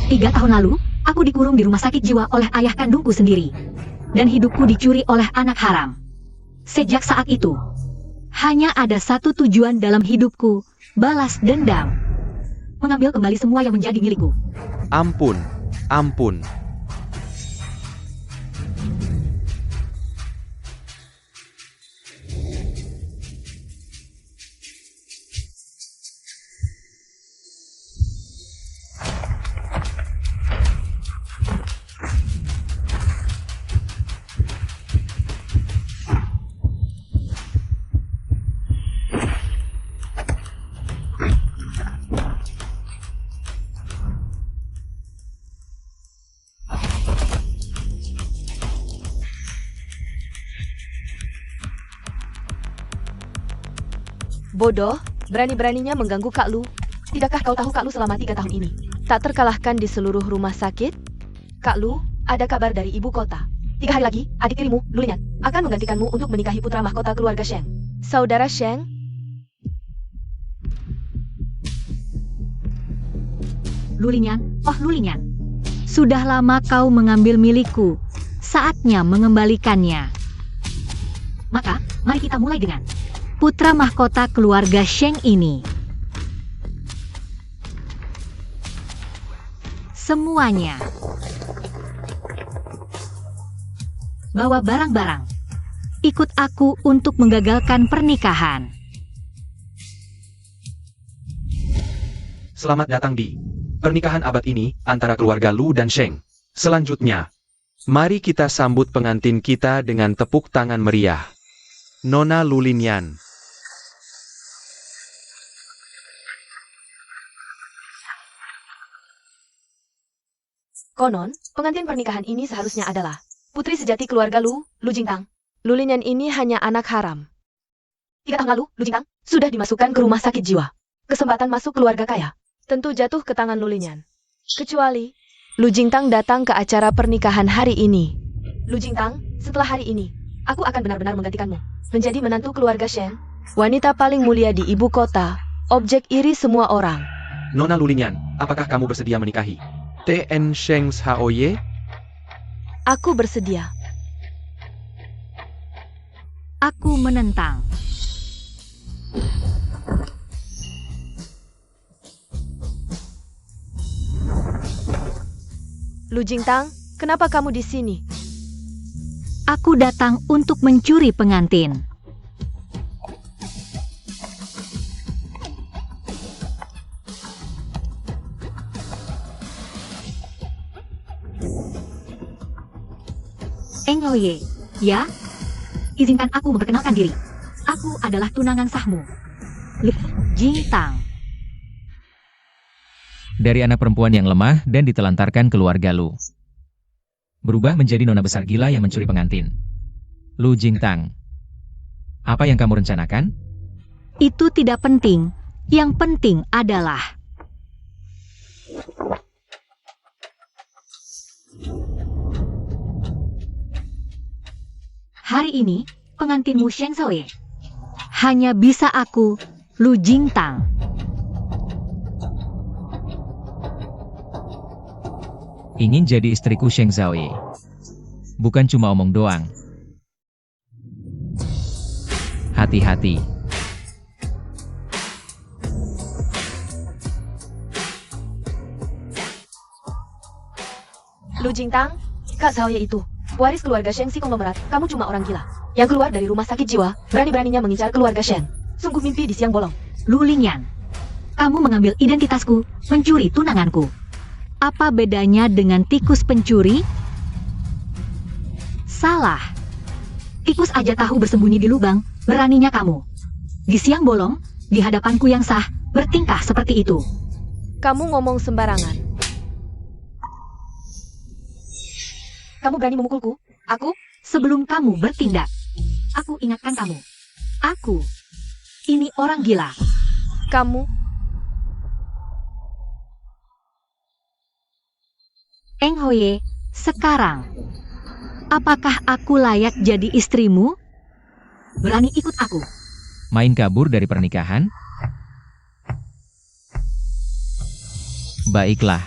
3 tahun lalu, aku dikurung di rumah sakit jiwa oleh ayah kandungku sendiri. Dan hidupku dicuri oleh anak haram. Sejak saat itu, hanya ada satu tujuan dalam hidupku, balas dendam. Mengambil kembali semua yang menjadi milikku. Ampun, ampun. Bodoh, berani-beraninya mengganggu Kak Lu. Tidakkah kau tahu Kak Lu selama 3 tahun ini tak terkalahkan di seluruh rumah sakit? Kak Lu, ada kabar dari ibu kota. 3 hari lagi, adik tirimu, Lulinyan, akan menggantikanmu untuk menikahi putra mahkota keluarga Sheng. Saudara Sheng? Lulinyan, oh Lulinyan. Sudah lama kau mengambil milikku. Saatnya mengembalikannya. Maka, mari kita mulai dengan putra mahkota keluarga Sheng ini. Semuanya. Bawa barang-barang. Ikut aku untuk menggagalkan pernikahan. Selamat datang di pernikahan abad ini antara keluarga Lu dan Sheng. Selanjutnya, mari kita sambut pengantin kita dengan tepuk tangan meriah. Nona Lulinyan. Konon, pengantin pernikahan ini seharusnya adalah putri sejati keluarga Lu, Lu Jingtang. Lulinyan ini hanya anak haram. 3 tahun lalu, Lu Jingtang sudah dimasukkan ke rumah sakit jiwa. Kesempatan masuk keluarga kaya tentu jatuh ke tangan Lulinyan. Kecuali Lu Jingtang datang ke acara pernikahan hari ini. Lu Jingtang, setelah hari ini, aku akan benar-benar menggantikanmu menjadi menantu keluarga Shen, wanita paling mulia di ibu kota, objek iri semua orang. Nona Lulinyan, apakah kamu bersedia menikahi TN Sheng Shaoye? Aku bersedia. Aku menentang. Lu Jingtang, kenapa kamu di sini? Aku datang untuk mencuri pengantin. Engloye, ya? Izinkan aku memperkenalkan diri. Aku adalah tunangan sahmu, Lu Jingtang. Dari anak perempuan yang lemah dan ditelantarkan keluarga Lu. Berubah menjadi nona besar gila yang mencuri pengantin. Lu Jingtang. Apa yang kamu rencanakan? Itu tidak penting. Yang penting adalah hari ini, pengantinmu Sheng Shaoye. Hanya bisa aku, Lu Jingtang. Ingin jadi istriku Sheng Shaoye. Bukan cuma omong doang. Hati-hati. Lu Jingtang, Kak Shaoye itu waris keluarga Sheng si konglomerat. Kamu cuma orang gila yang keluar dari rumah sakit jiwa, berani-beraninya mengincar keluarga Sheng. Sungguh mimpi di siang bolong. Lulinyan, kamu mengambil identitasku, mencuri tunanganku. Apa bedanya dengan tikus pencuri? Salah. Tikus aja tahu bersembunyi di lubang, beraninya kamu. Di siang bolong, di hadapanku yang sah, bertingkah seperti itu. Kamu ngomong sembarangan. Kamu berani memukulku? Aku? Sebelum kamu bertindak, aku ingatkan kamu. Aku, ini orang gila. Kamu? Enghoye, sekarang, apakah aku layak jadi istrimu? Berani ikut aku? Main kabur dari pernikahan? Baiklah.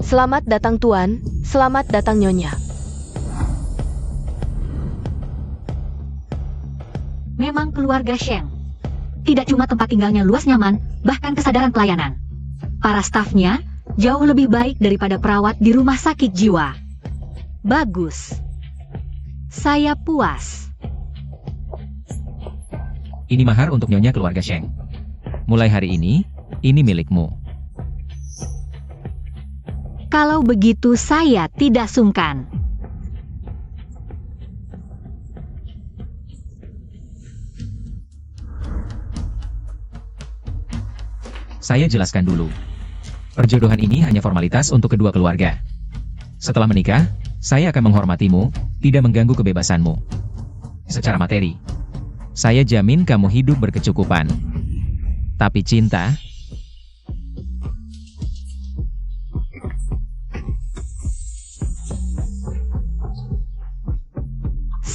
Selamat datang Tuan, selamat datang Nyonya. Memang keluarga Sheng. Tidak cuma tempat tinggalnya luas nyaman, bahkan kesadaran pelayanan. Para stafnya jauh lebih baik daripada perawat di rumah sakit jiwa. Bagus. Saya puas. Ini mahar untuk Nyonya keluarga Sheng. Mulai hari ini milikmu. Kalau begitu saya tidak sungkan. Saya jelaskan dulu. Perjodohan ini hanya formalitas untuk kedua keluarga. Setelah menikah, saya akan menghormatimu, tidak mengganggu kebebasanmu. Secara materi, saya jamin kamu hidup berkecukupan. Tapi cinta,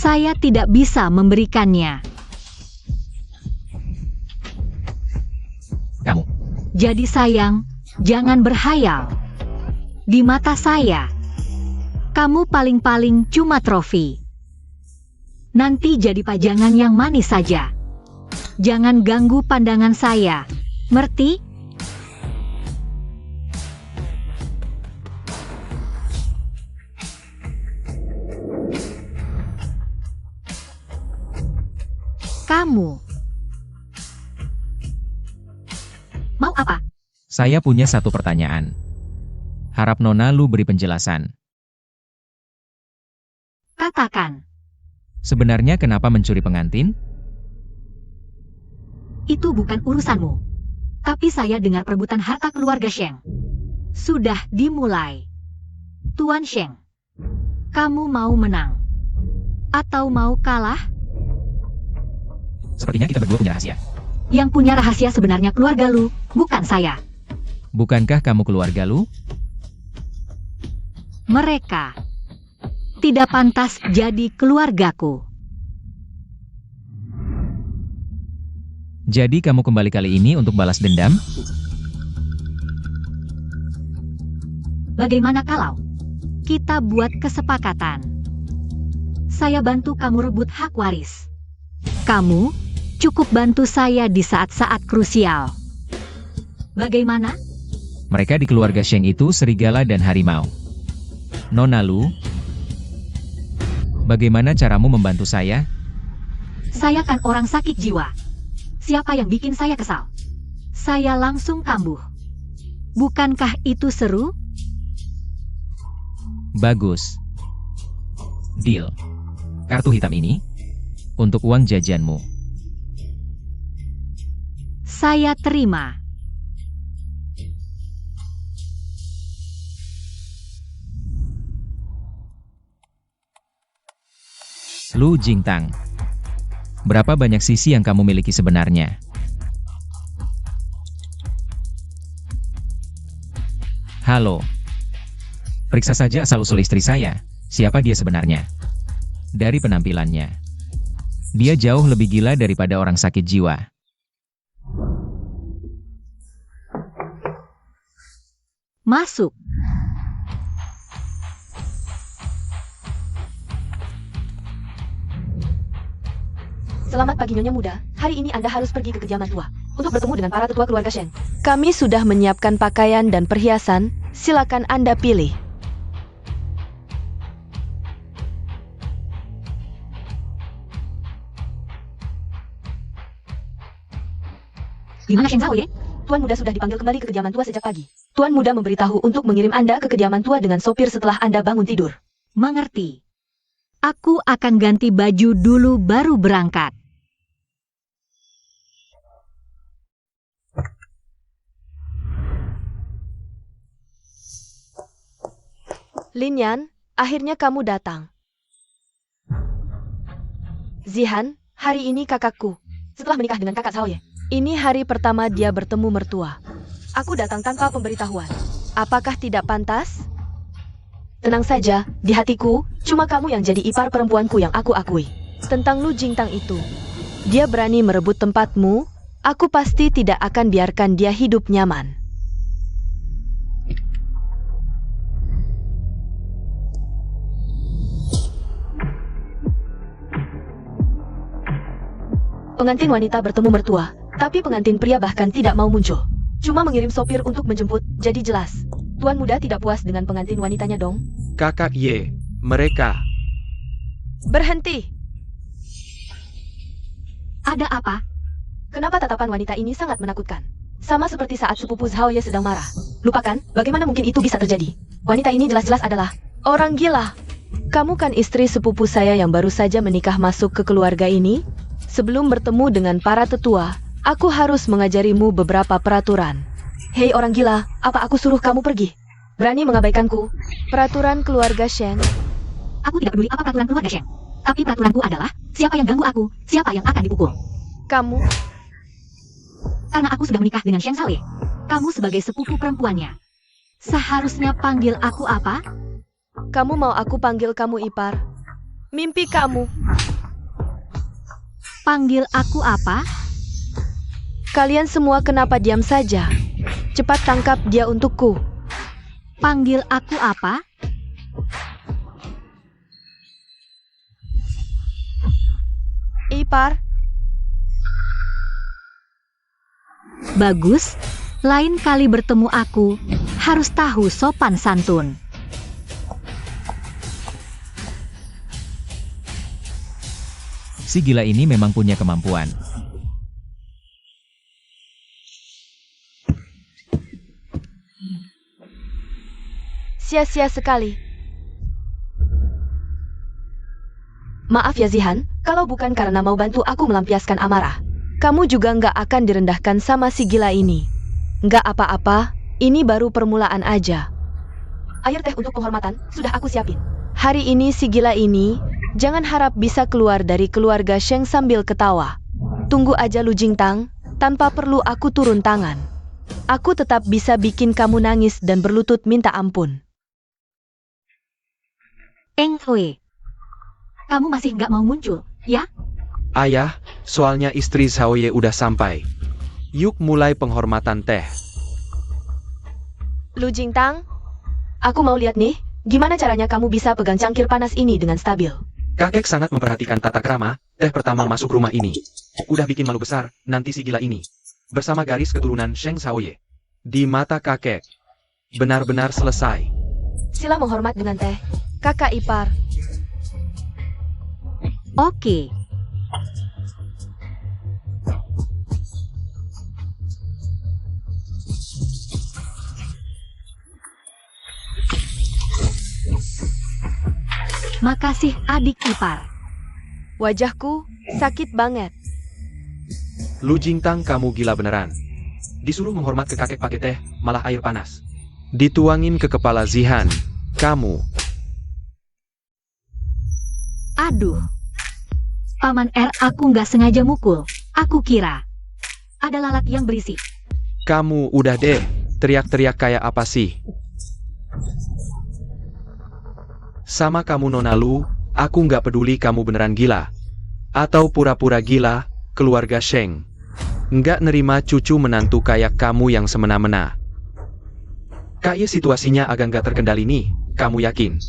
Saya tidak bisa memberikannya. kamu. Jadi sayang, jangan berhayal. Di mata saya, kamu paling-paling cuma trofi. Nanti jadi pajangan yang manis saja. Jangan ganggu pandangan saya. Merti? Kamu mau apa? Saya punya satu pertanyaan. Harap Nona Lu beri penjelasan. Katakan, Sebenarnya kenapa mencuri pengantin? itu bukan urusanmu. Tapi saya dengar perebutan harta keluarga Sheng. Sudah dimulai. Tuan Sheng, kamu mau menang? Atau mau kalah? Sepertinya kita berdua punya rahasia. Yang punya rahasia sebenarnya keluarga Lu, bukan saya. Bukankah kamu keluarga Lu? Mereka tidak pantas jadi keluargaku. Jadi kamu kembali kali ini untuk balas dendam? Bagaimana kalau kita buat kesepakatan? Saya bantu kamu rebut hak waris. Kamu cukup bantu saya di saat-saat krusial. Bagaimana? Mereka di keluarga Sheng itu serigala dan harimau. Nona Lu, bagaimana caramu membantu saya? Saya kan orang sakit jiwa. Siapa yang bikin saya kesal? Saya langsung kambuh. Bukankah itu seru? Bagus. Deal. Kartu hitam ini untuk uang jajanmu. Saya terima. Lu Jingtang. Berapa banyak sisi yang kamu miliki sebenarnya? Halo. Periksa saja asal-usul istri saya. Siapa dia sebenarnya? Dari penampilannya, dia jauh lebih gila daripada orang sakit jiwa. Masuk. Selamat pagi Nyonya Muda, hari ini Anda harus pergi ke kediaman tua untuk bertemu dengan para tetua keluarga Sheng. Kami sudah menyiapkan pakaian dan perhiasan, silakan Anda pilih. Di mana Sheng Zhao Ye? Tuan Muda sudah dipanggil kembali ke kediaman tua sejak pagi. Tuan Muda memberitahu untuk mengirim Anda ke kediaman tua dengan sopir setelah Anda bangun tidur. Mengerti. Aku akan ganti baju dulu baru berangkat. Lin Yan, akhirnya kamu datang. Zihan, hari ini kakakku. Setelah menikah dengan kakak Zhao Ye, ini hari pertama dia bertemu mertua. Aku datang tanpa pemberitahuan. Apakah tidak pantas? Tenang saja, di hatiku, cuma kamu yang jadi ipar perempuanku yang aku akui. Tentang Lu Jingtang itu, dia berani merebut tempatmu, aku pasti tidak akan biarkan dia hidup nyaman. Pengantin wanita bertemu mertua, tapi pengantin pria bahkan tidak mau muncul. Cuma mengirim sopir untuk menjemput, jadi jelas. Tuan muda tidak puas dengan pengantin wanitanya dong. Kakak Ye, mereka. Berhenti! Ada apa? Kenapa tatapan wanita ini sangat menakutkan? Sama seperti saat sepupu Zhao Ye sedang marah. Lupakan, bagaimana mungkin itu bisa terjadi? Wanita ini jelas-jelas adalah orang gila. Kamu kan istri sepupu saya yang baru saja menikah masuk ke keluarga ini? Sebelum bertemu dengan para tetua, aku harus mengajarimu beberapa peraturan. Hei orang gila, apa aku suruh kamu pergi? Berani mengabaikanku? Peraturan keluarga Sheng. Aku tidak peduli apa peraturan keluarga Sheng. Tapi peraturanku adalah, siapa yang ganggu aku, siapa yang akan dipukul. Kamu, Karena aku sudah menikah dengan Sheng Xiaoye. Kamu sebagai sepupu perempuannya. Seharusnya panggil aku apa? kamu mau aku panggil kamu ipar? Mimpi kamu. Panggil aku apa? Kalian semua kenapa diam saja? Cepat tangkap dia untukku. Panggil aku apa? Ipar, Bagus. Lain kali bertemu aku, harus tahu sopan santun. Si gila ini memang punya kemampuan. sia-sia sekali. Maaf ya Zihan, kalau bukan karena mau bantu aku melampiaskan amarah, kamu juga nggak akan direndahkan sama si gila ini. Nggak apa-apa, ini baru permulaan aja. Air teh untuk penghormatan, sudah aku siapin. Hari ini si gila ini, jangan harap bisa keluar dari keluarga Sheng sambil ketawa. Tunggu aja Lu Jingtang, tanpa perlu aku turun tangan. Aku tetap bisa bikin kamu nangis dan berlutut minta ampun. Eng Hui, kamu masih nggak mau muncul, ya? Ayah, soalnya istri Xiaoye udah sampai. Yuk mulai penghormatan teh. Lu Jingtang, aku mau lihat nih, gimana caranya kamu bisa pegang cangkir panas ini dengan stabil. Kakek sangat memperhatikan tata krama, teh pertama masuk rumah ini. Udah bikin malu besar, nanti si gila ini. Bersama garis keturunan Sheng Xiaoye. Di mata kakek, benar-benar selesai. Sila menghormat dengan teh, kakak ipar. Oke. Makasih adik ipar. Wajahku sakit banget. Lu Jingtang, kamu gila beneran. Disuruh menghormat ke kakek pakai teh, malah air panas. Dituangin ke kepala Zihan. Kamu. Aduh. Paman R, aku nggak sengaja mukul. Aku kira ada lalat yang berisik. Kamu udah deh, teriak-teriak kayak apa sih? Sama kamu Nona Lu, aku nggak peduli kamu beneran gila. Atau pura-pura gila, keluarga Sheng. Nggak nerima cucu menantu kayak kamu yang semena-mena. Kayak situasinya agak nggak terkendali nih, kamu yakin?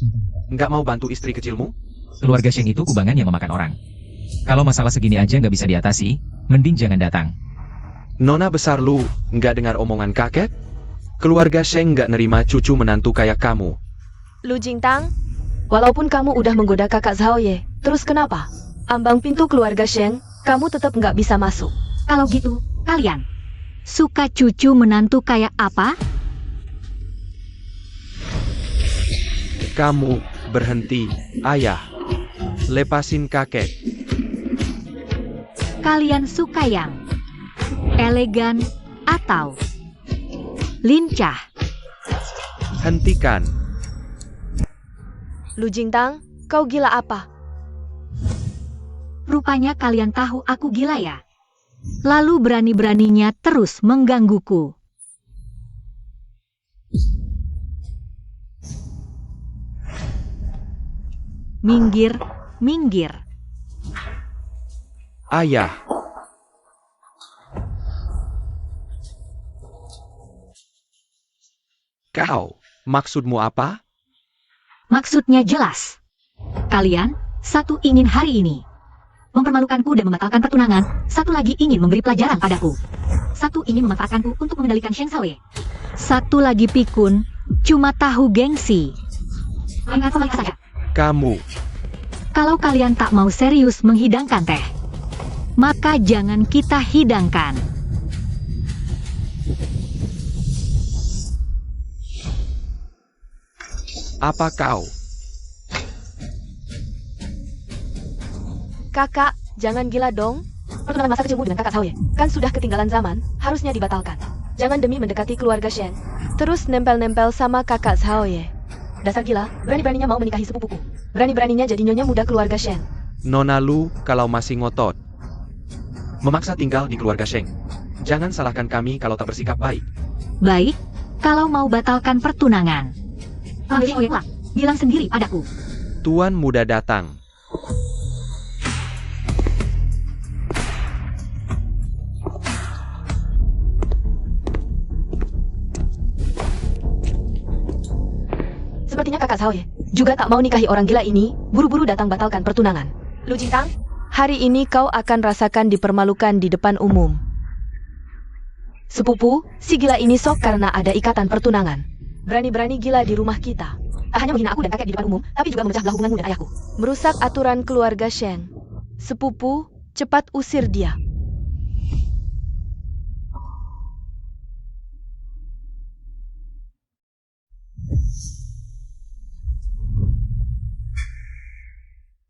Nggak mau bantu istri kecilmu? Keluarga Sheng itu kubangan yang memakan orang. Kalau masalah segini aja nggak bisa diatasi, mending jangan datang. Nona besar Lu, nggak dengar omongan kakek? Keluarga Sheng nggak nerima cucu menantu kayak kamu. Lu Jingtang, walaupun kamu udah menggoda kakak Zhao Ye, terus kenapa? Ambang pintu keluarga Sheng, kamu tetap nggak bisa masuk. Kalau gitu, kalian suka cucu menantu kayak apa? Kamu berhenti, ayah. Lepasin kakek. Kalian suka yang elegan atau lincah? Hentikan. Lu Jingtang, kau gila apa? Rupanya kalian tahu aku gila ya? Lalu berani-beraninya terus menggangguku. Minggir, minggir. Ayah. Kau, maksudmu apa? Maksudnya jelas. Kalian, satu ingin hari ini mempermalukanku dan membatalkan pertunangan. Satu lagi ingin memberi pelajaran padaku. Satu ingin memanfaatkanku untuk mengendalikan Sheng Xiaoye. Satu lagi pikun, cuma tahu gengsi. Ingat formalitas saja. Kamu, Kalau kalian tak mau serius menghidangkan teh, maka jangan kita hidangkan. apa kau? Kakak, jangan gila dong. Pertunangan masa kecilmu dengan kakak Xiaoye kan sudah ketinggalan zaman, harusnya dibatalkan. Jangan demi mendekati keluarga Shen, terus nempel-nempel sama kakak Xiaoye. Dasar gila, berani-beraninya mau menikahi sepupuku. Berani-beraninya jadi nyonya muda keluarga Shen. Nona Lu, kalau masih ngotot memaksa tinggal di keluarga Sheng, jangan salahkan kami kalau tak bersikap baik. Baik, kalau mau batalkan pertunangan. Panggil Xiaoye pulang, bilang sendiri padaku. Tuan muda datang. Sepertinya kakak Xiaoye juga tak mau nikahi orang gila ini, buru-buru datang batalkan pertunangan. Lu Jintang, hari ini kau akan rasakan dipermalukan di depan umum. Sepupu, si gila ini sok karena ada ikatan pertunangan. Berani-berani gila di rumah kita. Tak hanya menghina aku dan kakek di depan umum, tapi juga memecah belah hubunganmu dan ayahku. Merusak aturan keluarga Shen. Sepupu, cepat usir dia.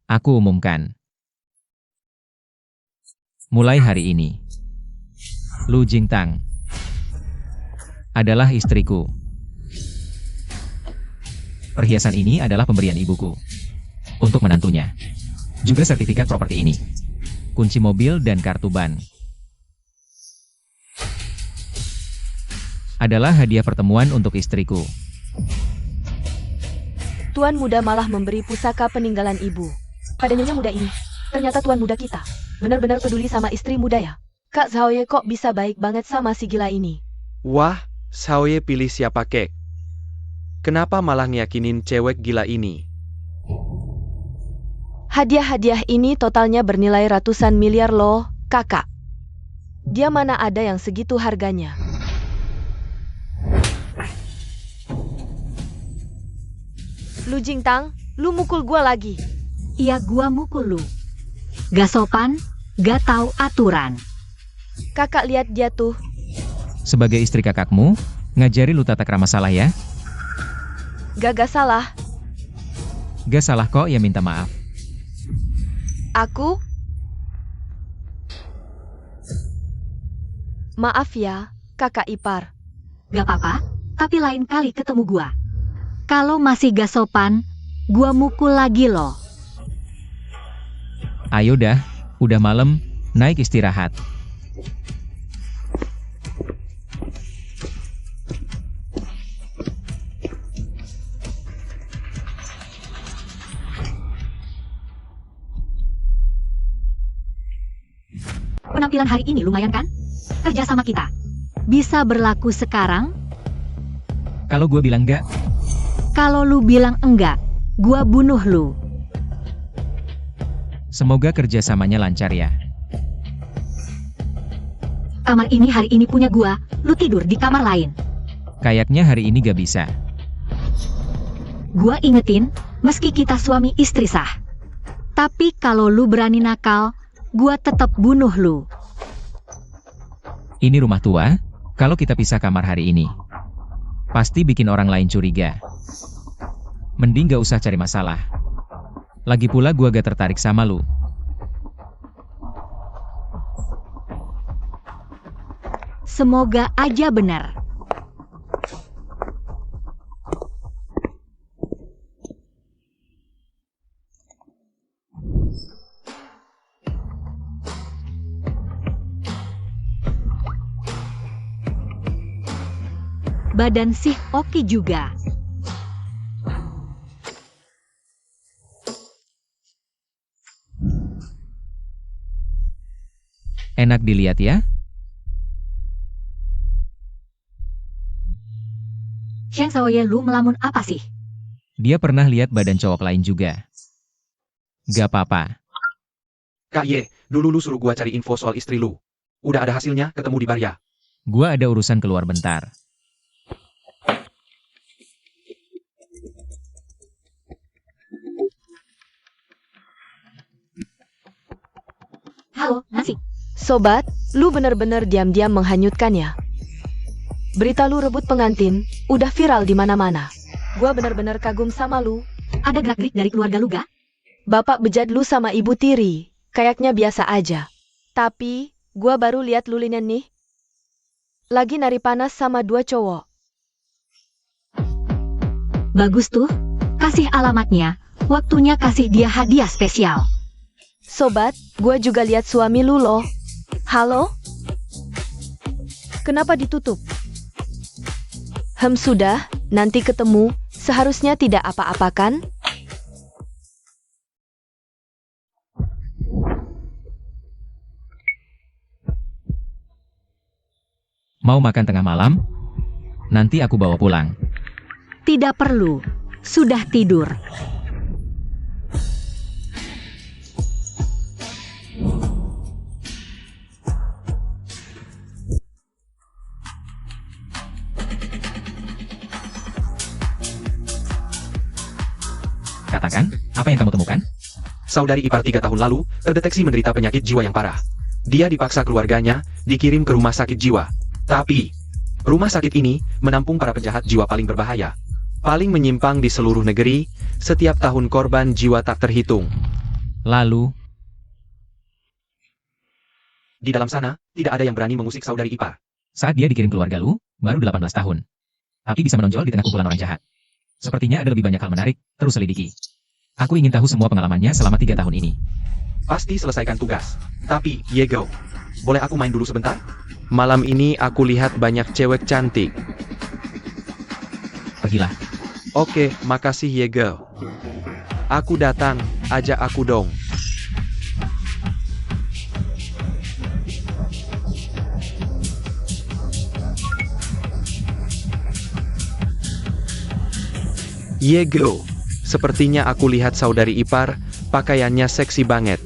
Aku umumkan. Mulai hari ini, Lu Jingtang adalah istriku. Perhiasan ini adalah pemberian ibuku untuk menantunya. Juga sertifikat properti ini, kunci mobil dan kartu ban. Adalah hadiah pertemuan untuk istriku. Tuan muda malah memberi pusaka peninggalan ibu pada nyonya muda ini. Ternyata tuan muda kita benar-benar peduli sama istri muda ya. Kak Xiaoye kok bisa baik banget sama si gila ini? Wah, Xiaoye pilih siapa kek? Kenapa malah ngeyakinin cewek gila ini? Hadiah-hadiah ini totalnya bernilai ratusan miliar loh, kakak. Dia mana ada yang segitu harganya? Lu Jingtang, lu mukul gua lagi. Iya, gua mukul lu. Gak sopan, gak tahu aturan. Kakak lihat dia tuh. Sebagai istri kakakmu, ngajari lu tata krama salah ya. Gak salah. Gak salah kok, ya minta maaf. Aku? Maaf ya, kakak ipar. Gak apa-apa, tapi lain kali ketemu gua. Kalau masih gak sopan, gua mukul lagi loh. Ayo dah, udah malam, naik istirahat. Penampilan hari ini lumayan kan? Kerja sama kita. Bisa berlaku sekarang? Kalau gue bilang enggak, Kalau lu bilang enggak, gua bunuh lu. semoga kerjasamanya lancar ya. Kamar ini hari ini punya gua, lu tidur di kamar lain. Kayaknya hari ini gak bisa. Gua ingetin, meski kita suami istri sah. Tapi kalau lu berani nakal, gua tetap bunuh lu. Ini rumah tua, kalau kita pisah kamar hari ini, pasti bikin orang lain curiga. Mending gak usah cari masalah. Lagi pula gua gak tertarik sama lu. Semoga aja benar. Badan sih oke juga. Enak dilihat ya? Sheng Xiaoye, lu melamun apa sih? Dia pernah lihat badan cowok lain juga. Gak apa-apa. Kak Ye, dulu lu suruh gua cari info soal istri lu. Udah ada hasilnya, ketemu di Barya. Gua ada urusan keluar bentar. Halo, Nancy. Sobat, lu bener-bener diam-diam menghanyutkan ya. Berita lu rebut pengantin, udah viral di mana-mana. Gua bener-bener kagum sama lu. Ada gerak-gerik dari keluarga lu gak? Bapak bejat lu sama ibu tiri, kayaknya biasa aja. Tapi, gua baru lihat Lulinen nih. Lagi nari panas sama 2 cowok. Bagus tuh. Kasih alamatnya. Waktunya kasih dia hadiah spesial. Sobat, gua juga lihat suami lu loh. Halo? Kenapa ditutup? Sudah, nanti ketemu. Seharusnya tidak apa-apa kan? Mau makan tengah malam? Nanti aku bawa pulang. Tidak perlu. Sudah tidur. Katakan, apa yang kamu temukan? Saudari ipar 3 tahun lalu, terdeteksi menderita penyakit jiwa yang parah. Dia dipaksa keluarganya, dikirim ke rumah sakit jiwa. Tapi, rumah sakit ini menampung para penjahat jiwa paling berbahaya. Paling menyimpang di seluruh negeri, setiap tahun korban jiwa tak terhitung. Lalu, Di dalam sana, tidak ada yang berani mengusik saudari ipar. saat dia dikirim keluarga lu, baru 18 tahun. Tapi bisa menonjol di tengah kumpulan orang jahat. Sepertinya ada lebih banyak hal menarik, terus selidiki. Aku ingin tahu semua pengalamannya selama 3 tahun ini. Pasti selesaikan tugas. Tapi, Yego, boleh aku main dulu sebentar? Malam ini aku lihat banyak cewek cantik. Pergilah. Oke, makasih Yego. Aku datang, ajak aku dong. Yego, sepertinya aku lihat saudari ipar, pakaiannya seksi banget.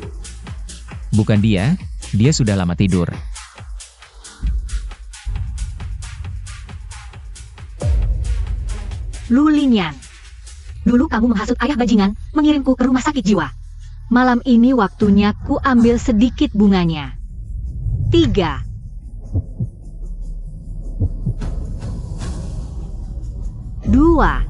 Bukan dia sudah lama tidur. Lulinian. Dulu kamu menghasut ayah bajingan, mengirimku ke rumah sakit jiwa. Malam ini waktunya ku ambil sedikit bunganya. 3. Dua.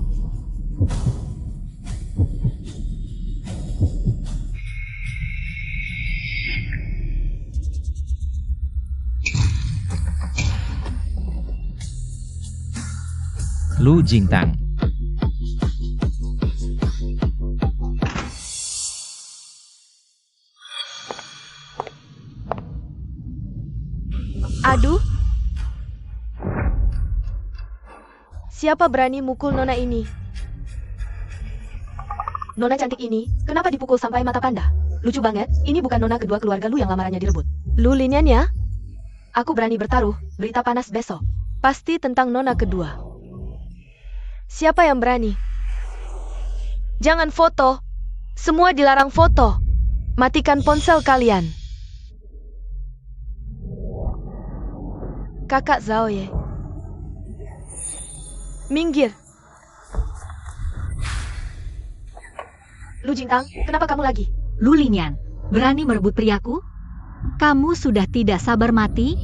Lu Jingtang. Aduh. Siapa berani mukul Nona ini? Nona cantik ini, kenapa dipukul sampai mata panda? Lucu banget, ini bukan Nona kedua keluarga lu yang lamarannya direbut. Lu Linian ya? Aku berani bertaruh, berita panas besok. Pasti tentang Nona kedua. Siapa yang berani? Jangan foto. Semua dilarang foto. Matikan ponsel kalian. Kakak Zhao Ye. Minggir. Lu Jingtang, kenapa kamu lagi? Lulinian, berani merebut priaku? Kamu sudah tidak sabar mati?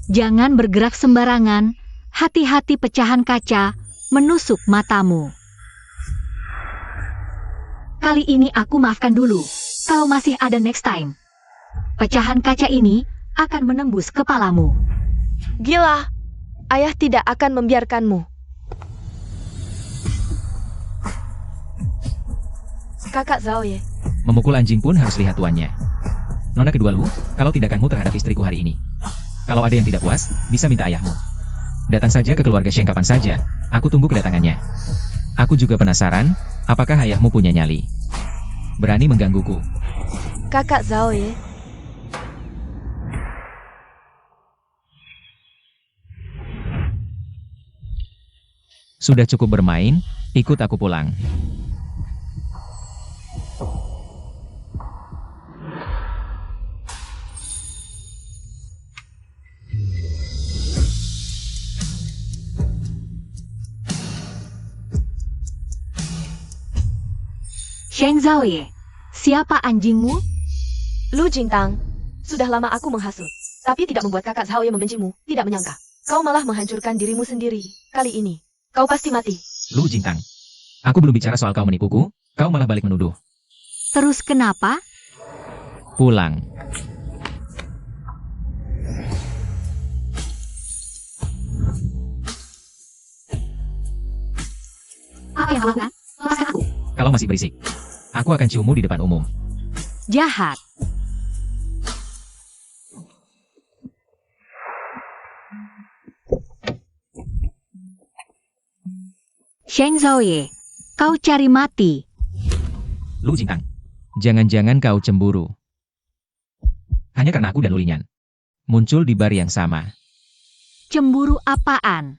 Jangan bergerak sembarangan, hati-hati pecahan kaca menusuk matamu. Kali ini aku maafkan dulu, kalau masih ada next time. Pecahan kaca ini akan menembus kepalamu. Gila. Ayah tidak akan membiarkanmu. Kakak Zhao Ye. Memukul anjing pun harus lihat tuannya. Nona kedua lu, kalau tindakanmu terhadap istriku hari ini. Kalau ada yang tidak puas, bisa minta ayahmu. Datang saja ke keluarga Sheng kapan saja, aku tunggu kedatangannya. Aku juga penasaran, apakah ayahmu punya nyali? Berani menggangguku. Kakak Zhao Ye. Sudah cukup bermain, ikut aku pulang. Sheng Zhaoye, siapa anjingmu? Lu Jingtang, sudah lama aku menghasut, tapi tidak membuat kakak Zhao yang membencimu, tidak menyangka. Kau malah menghancurkan dirimu sendiri. Kali ini, kau pasti mati. Lu Jingtang. Aku belum bicara soal kau menipuku, kau malah balik menuduh. Terus kenapa? Pulang. Apa yang kau lakukan? Lepaskan aku. Kalau masih berisik, aku akan ciummu di depan umum. Jahat. Sheng Zhaoye, kau cari mati. Lu Jingtang. Jangan-jangan kau cemburu. Hanya karena aku dan Lulinyan muncul di bar yang sama. Cemburu apaan?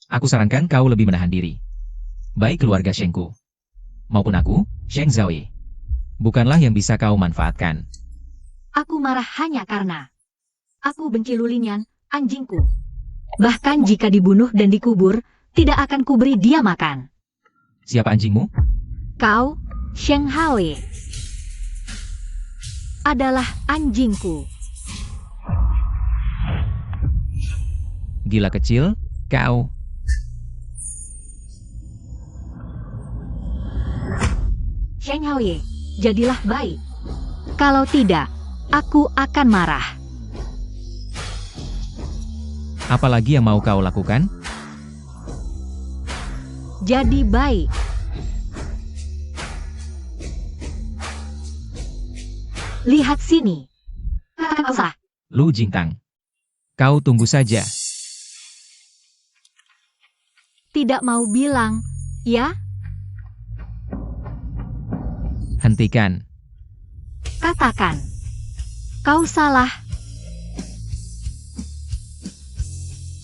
Aku sarankan kau lebih menahan diri. Baik keluarga Shengku maupun aku, Sheng Zhaoye, bukanlah yang bisa kau manfaatkan. Aku marah hanya karena aku benci Lulinyan, anjingku. Bahkan jika dibunuh dan dikubur, tidak akan kuberi dia makan. Siapa anjingmu? Kau, Sheng Zhaoye, adalah anjingku. Gila kecil, kau. Sheng Zhaoye, jadilah baik. Kalau tidak, aku akan marah. Apalagi yang mau kau lakukan? Jadi baik. Lihat sini. Katakan kau salah. Lu Jingtang. Kau tunggu saja. Tidak mau bilang, ya? Hentikan. Katakan. Kau salah.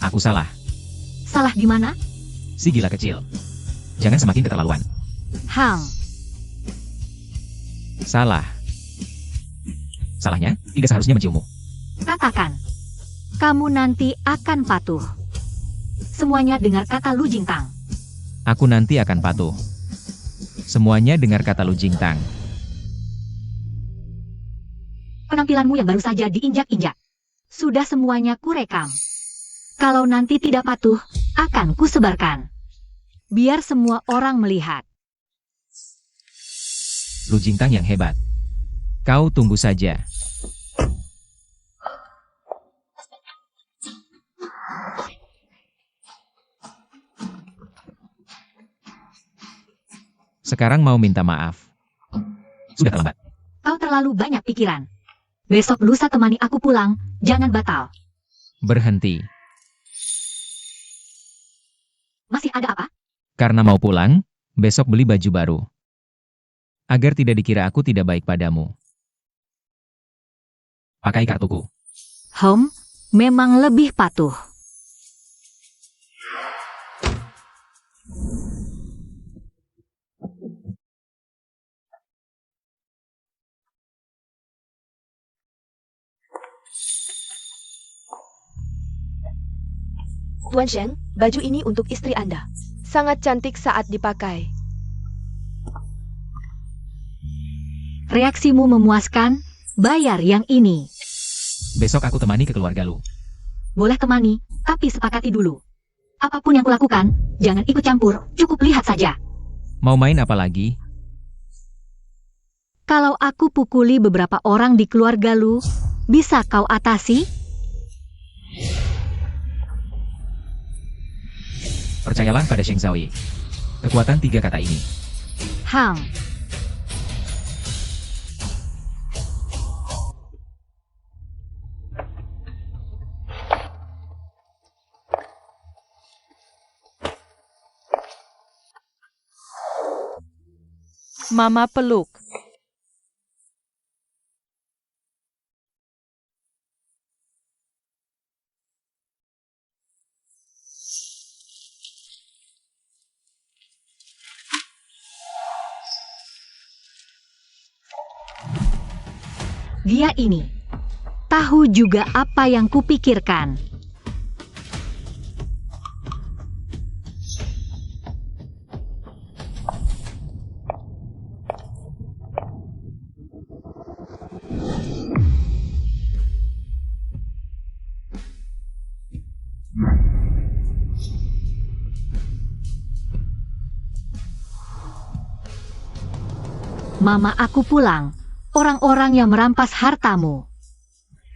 Aku salah. Salah di mana? Si gila kecil. Jangan semakin keterlaluan. Hang. Salah. Salahnya, tidak seharusnya menciummu. Katakan. Kamu nanti akan patuh. Semuanya dengar kata Lu Jingtang. Aku nanti akan patuh. Semuanya dengar kata Lu Jingtang. Penampilanmu yang baru saja diinjak-injak. Sudah semuanya kurekam. Kalau nanti tidak patuh, akan kusebarkan. Biar semua orang melihat. Lu Jingtang yang hebat. Kau tunggu saja. Sekarang mau minta maaf. Sudah terlambat. Kau terlalu banyak pikiran. Besok lusa temani aku pulang, jangan batal. Berhenti. Masih ada apa? Karena mau pulang, besok beli baju baru. Agar tidak dikira aku tidak baik padamu. Pakai kartuku. Memang lebih patuh. Tuan Sheng, baju ini untuk istri Anda. Sangat cantik saat dipakai. Reaksimu memuaskan, bayar yang ini. Besok aku temani ke keluarga Lu. Boleh temani, tapi sepakati dulu. Apapun yang kulakukan, jangan ikut campur, cukup lihat saja. Mau main apa lagi? Kalau aku pukuli beberapa orang di keluarga Lu, bisa kau atasi? Percayalah pada Sheng Zhaoye. Kekuatan 3 kata ini. Hang. Mama peluk. Dia ini tahu juga apa yang kupikirkan. Mama aku pulang, orang-orang yang merampas hartamu.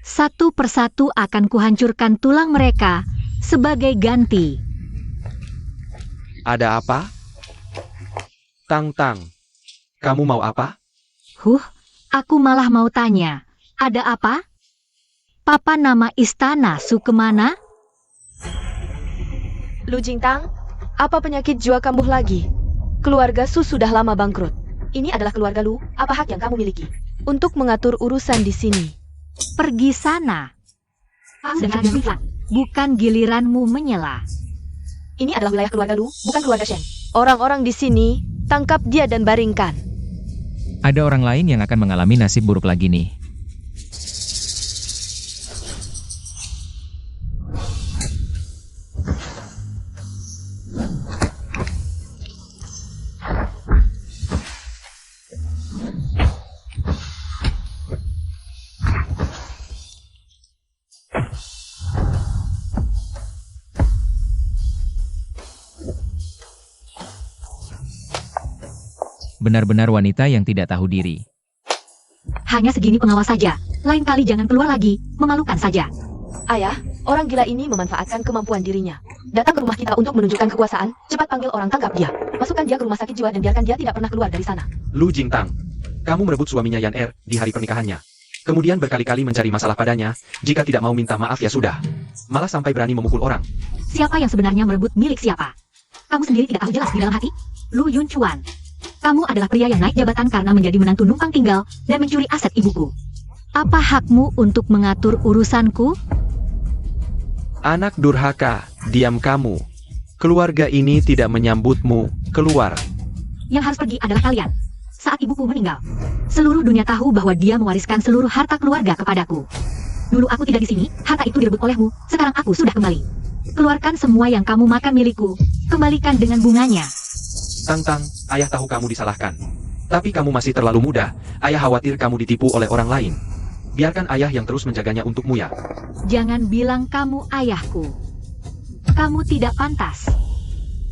Satu persatu akan kuhancurkan tulang mereka sebagai ganti. Ada apa? Tang Tang, kamu mau apa? Aku malah mau tanya, ada apa? Papa nama istana Su kemana? Lu Jingtang, apa penyakit jiwa kambuh lagi? Keluarga Su sudah lama bangkrut. Ini adalah keluarga Lu, apa hak yang kamu miliki untuk mengatur urusan di sini? Pergi sana. Bukan giliranmu menyela. Ini adalah wilayah keluarga Lu, bukan keluarga Shen. Orang-orang di sini, tangkap dia dan baringkan. Ada orang lain yang akan mengalami nasib buruk lagi nih. Benar-benar wanita yang tidak tahu diri. Hanya segini pengawas saja. Lain kali jangan keluar lagi, memalukan saja. Ayah, orang gila ini memanfaatkan kemampuan dirinya. Datang ke rumah kita untuk menunjukkan kekuasaan, cepat panggil orang tangkap dia. Masukkan dia ke rumah sakit jiwa dan biarkan dia tidak pernah keluar dari sana. Lu Jingtang, kamu merebut suaminya Yan Er di hari pernikahannya. Kemudian berkali-kali mencari masalah padanya, jika tidak mau minta maaf ya sudah. Malah sampai berani memukul orang. Siapa yang sebenarnya merebut milik siapa? Kamu sendiri tidak tahu jelas di dalam hati? Lu Yun Chuan. Kamu adalah pria yang naik jabatan karena menjadi menantu numpang tinggal dan mencuri aset ibuku. Apa hakmu untuk mengatur urusanku? Anak durhaka, diam kamu. Keluarga ini tidak menyambutmu, keluar. Yang harus pergi adalah kalian. Saat ibuku meninggal, seluruh dunia tahu bahwa dia mewariskan seluruh harta keluarga kepadaku. Dulu aku tidak di sini, harta itu direbut olehmu, sekarang aku sudah kembali. Keluarkan semua yang kamu makan milikku, kembalikan dengan bunganya. Tang Tang, ayah tahu kamu disalahkan. Tapi kamu masih terlalu muda, ayah khawatir kamu ditipu oleh orang lain. Biarkan ayah yang terus menjaganya untukmu ya. Jangan bilang kamu ayahku. Kamu tidak pantas.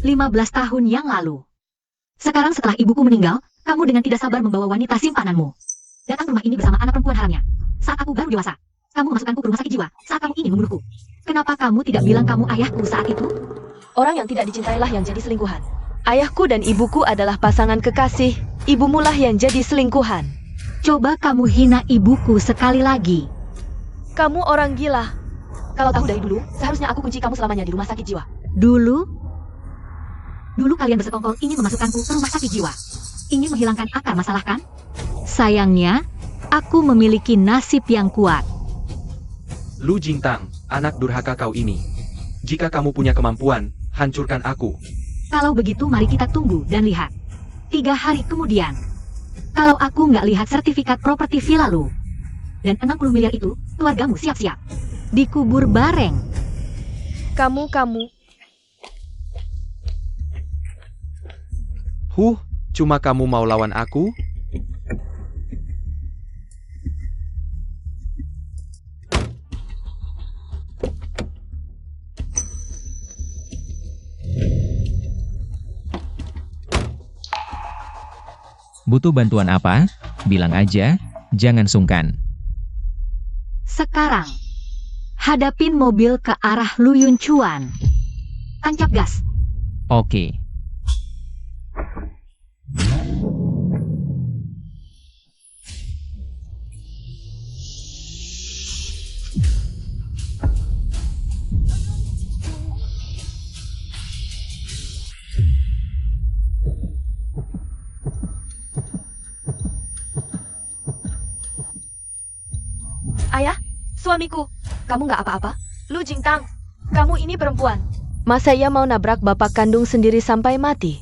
15 tahun yang lalu. Sekarang setelah ibuku meninggal, kamu dengan tidak sabar membawa wanita simpananmu. Datang ke rumah ini bersama anak perempuan haramnya. Saat aku baru dewasa, kamu memasukkanku ke rumah sakit jiwa saat kamu ingin membunuhku. Kenapa kamu tidak bilang kamu ayahku saat itu? Orang yang tidak dicintailah yang jadi selingkuhan. Ayahku dan ibuku adalah pasangan kekasih, ibumulah yang jadi selingkuhan. Coba kamu hina ibuku sekali lagi. Kamu orang gila. Kalau tahu dari dulu, seharusnya aku kunci kamu selamanya di rumah sakit jiwa. Dulu kalian bersekongkol ingin memasukkanku ke rumah sakit jiwa. Ingin menghilangkan akar masalah kan? Sayangnya, aku memiliki nasib yang kuat. Lu Jingtang, anak durhaka kau ini. Jika kamu punya kemampuan, hancurkan aku. Kalau begitu mari kita tunggu dan lihat. 3 hari kemudian. Kalau aku nggak lihat sertifikat properti villa lu. Dan 60 miliar itu, keluargamu siap-siap. Dikubur bareng. Kamu. Cuma kamu mau lawan aku? Butuh bantuan apa? Bilang aja, jangan sungkan. Sekarang, hadapin mobil ke arah Lu Yun Chuan. Tancap gas. Oke. Ayah, suamiku, kamu nggak apa-apa? Lu Jingtang, kamu ini perempuan. Masa ia mau nabrak bapak kandung sendiri sampai mati?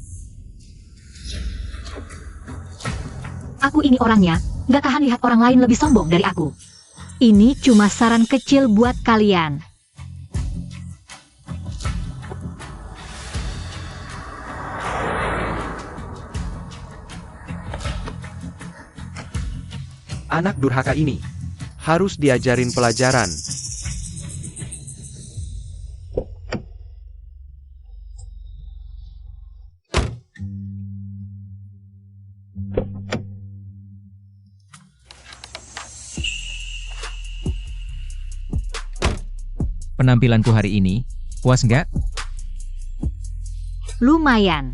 Aku ini orangnya, Gak tahan lihat orang lain lebih sombong dari aku. Ini cuma saran kecil buat kalian. Anak durhaka ini harus diajarin pelajaran. Penampilanku hari ini, puas nggak? Lumayan.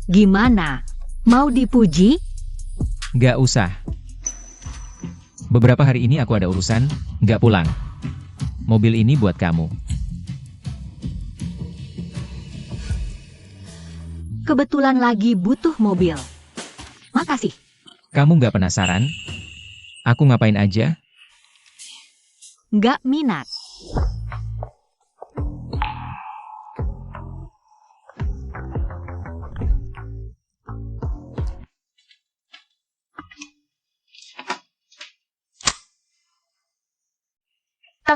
Gimana? Mau dipuji? Nggak usah. Beberapa hari ini aku ada urusan, nggak pulang. Mobil ini buat kamu. Kebetulan lagi butuh mobil. Makasih. Kamu nggak penasaran? Aku ngapain aja? Nggak minat.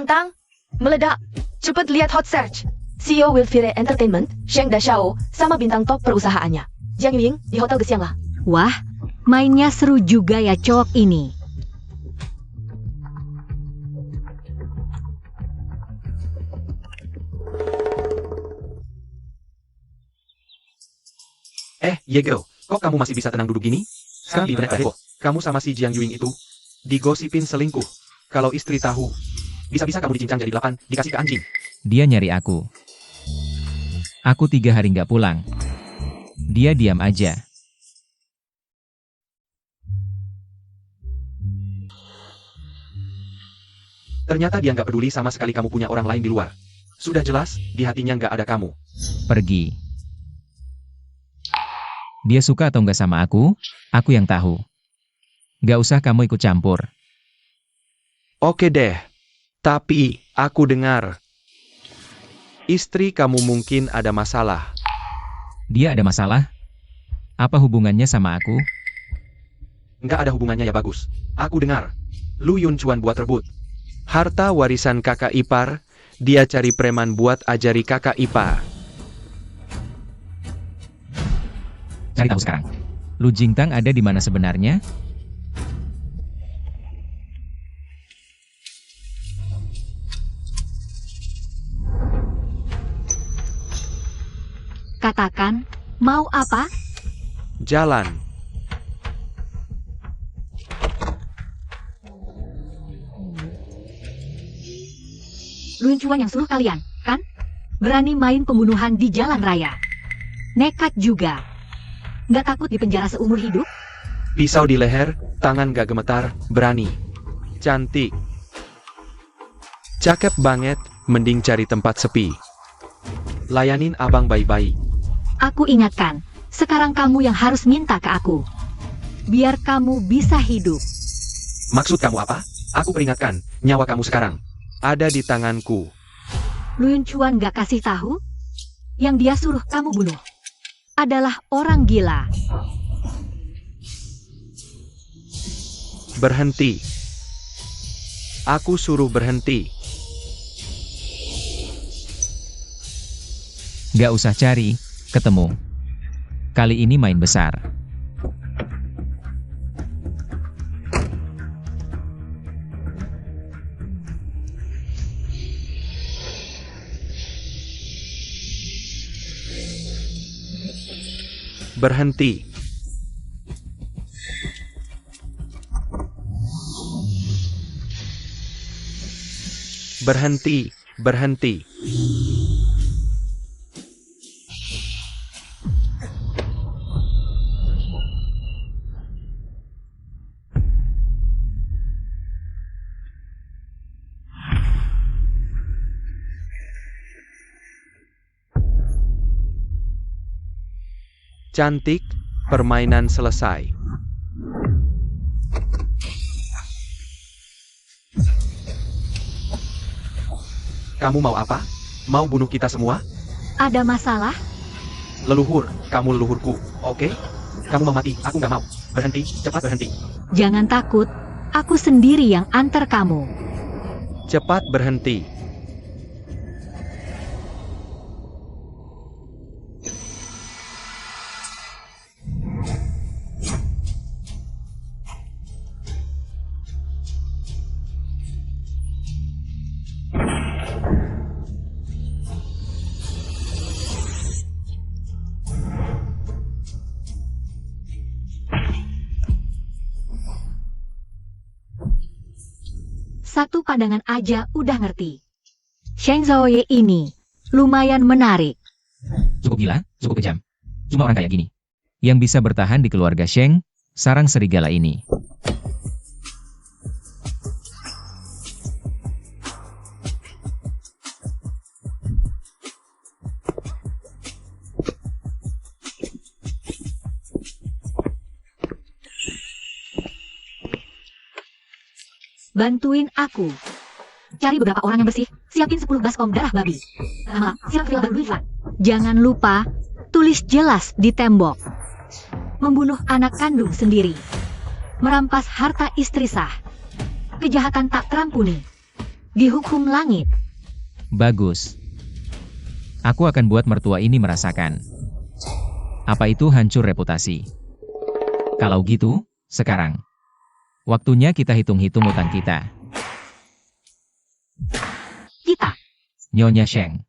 Tang, meledak. Cepet lihat hot search. CEO Wilfire Entertainment, Sheng Dashao, sama bintang top perusahaannya. Jiang Yuying di hotel Gesiang lah. Wah, mainnya seru juga ya cowok ini. Yego, kok kamu masih bisa tenang duduk gini? Sekarang di internet heboh. Kamu sama si Jiang Yuying itu digosipin selingkuh. Kalau istri tahu, bisa-bisa kamu dicincang jadi 8, dikasih ke anjing. Dia nyari aku. Aku 3 hari nggak pulang. Dia diam aja. Ternyata dia nggak peduli sama sekali kamu punya orang lain di luar. Sudah jelas, di hatinya nggak ada kamu. Pergi. Dia suka atau nggak sama aku yang tahu. Nggak usah kamu ikut campur. Oke deh. Tapi, aku dengar. Istri kamu mungkin ada masalah. Dia ada masalah? Apa hubungannya sama aku? Nggak ada hubungannya ya bagus. Aku dengar. Lu Yun Chuan buat rebut harta warisan kakak ipar, dia cari preman buat ajari kakak ipar. Cari tahu sekarang. Lu Jingtang ada di mana sebenarnya? Katakan, mau apa? Jalan. Lun Chuan yang suruh kalian, kan? Berani main pembunuhan di jalan raya. Nekat juga. Nggak takut dipenjara seumur hidup? Pisau di leher, tangan gak gemetar, berani. Cantik. Cakep banget, mending cari tempat sepi. Layanin abang baik-baik. Aku ingatkan, sekarang kamu yang harus minta ke aku. Biar kamu bisa hidup. Maksud kamu apa? Aku peringatkan, nyawa kamu sekarang ada di tanganku. Lun Chuan gak kasih tahu? Yang dia suruh kamu bunuh adalah orang gila. Berhenti. Aku suruh berhenti. Nggak usah cari, ketemu. Kali ini main besar. Berhenti. Berhenti, berhenti. Cantik, permainan selesai. Kamu mau apa? Mau bunuh kita semua? Ada masalah? Leluhur, kamu leluhurku, oke? Kamu mau mati, aku nggak mau. Berhenti, cepat berhenti. Jangan takut, aku sendiri yang antar kamu. Cepat berhenti. Satu pandangan aja udah ngerti. Sheng Zhaoye ini lumayan menarik. Cukup gila, cukup kejam. Cuma orang kayak gini yang bisa bertahan di keluarga Sheng, sarang serigala ini. Bantuin aku. Cari beberapa orang yang bersih, siapin 10 baskom darah babi. Lama, siram film baru Ivan. Jangan lupa, tulis jelas di tembok. Membunuh anak kandung sendiri. Merampas harta istri sah. Kejahatan tak terampuni. Dihukum langit. Bagus. Aku akan buat mertua ini merasakan. Apa itu hancur reputasi? Kalau gitu, sekarang. Waktunya kita hitung-hitung utang kita. Kita. Nyonya Sheng.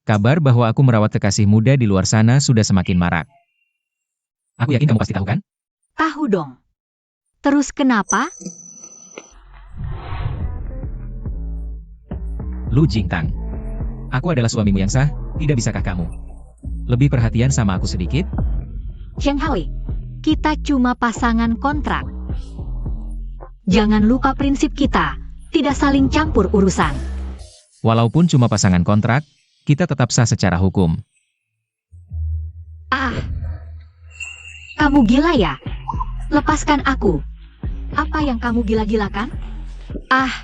Kabar bahwa aku merawat kekasih muda di luar sana sudah semakin marak. Aku yakin kamu pasti tahu kan? Tahu dong. Terus kenapa? Lu Jingtang. Aku adalah suamimu yang sah, tidak bisakah kamu lebih perhatian sama aku sedikit? Sheng Hui, kita cuma pasangan kontrak. Jangan lupa prinsip kita, tidak saling campur urusan. Walaupun cuma pasangan kontrak, kita tetap sah secara hukum. Ah, kamu gila ya? Lepaskan aku. Apa yang kamu gila-gilakan? Ah,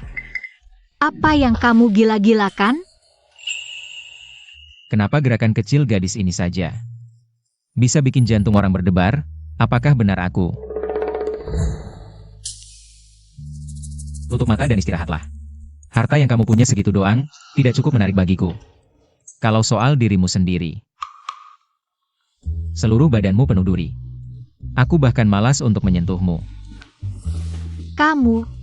apa yang kamu gila-gilakan? Kenapa gerakan kecil gadis ini saja bisa bikin jantung orang berdebar? Apakah benar aku? Tutup mata dan istirahatlah. Harta yang kamu punya segitu doang, tidak cukup menarik bagiku. Kalau soal dirimu sendiri, seluruh badanmu penuh duri. Aku bahkan malas untuk menyentuhmu. Kamu.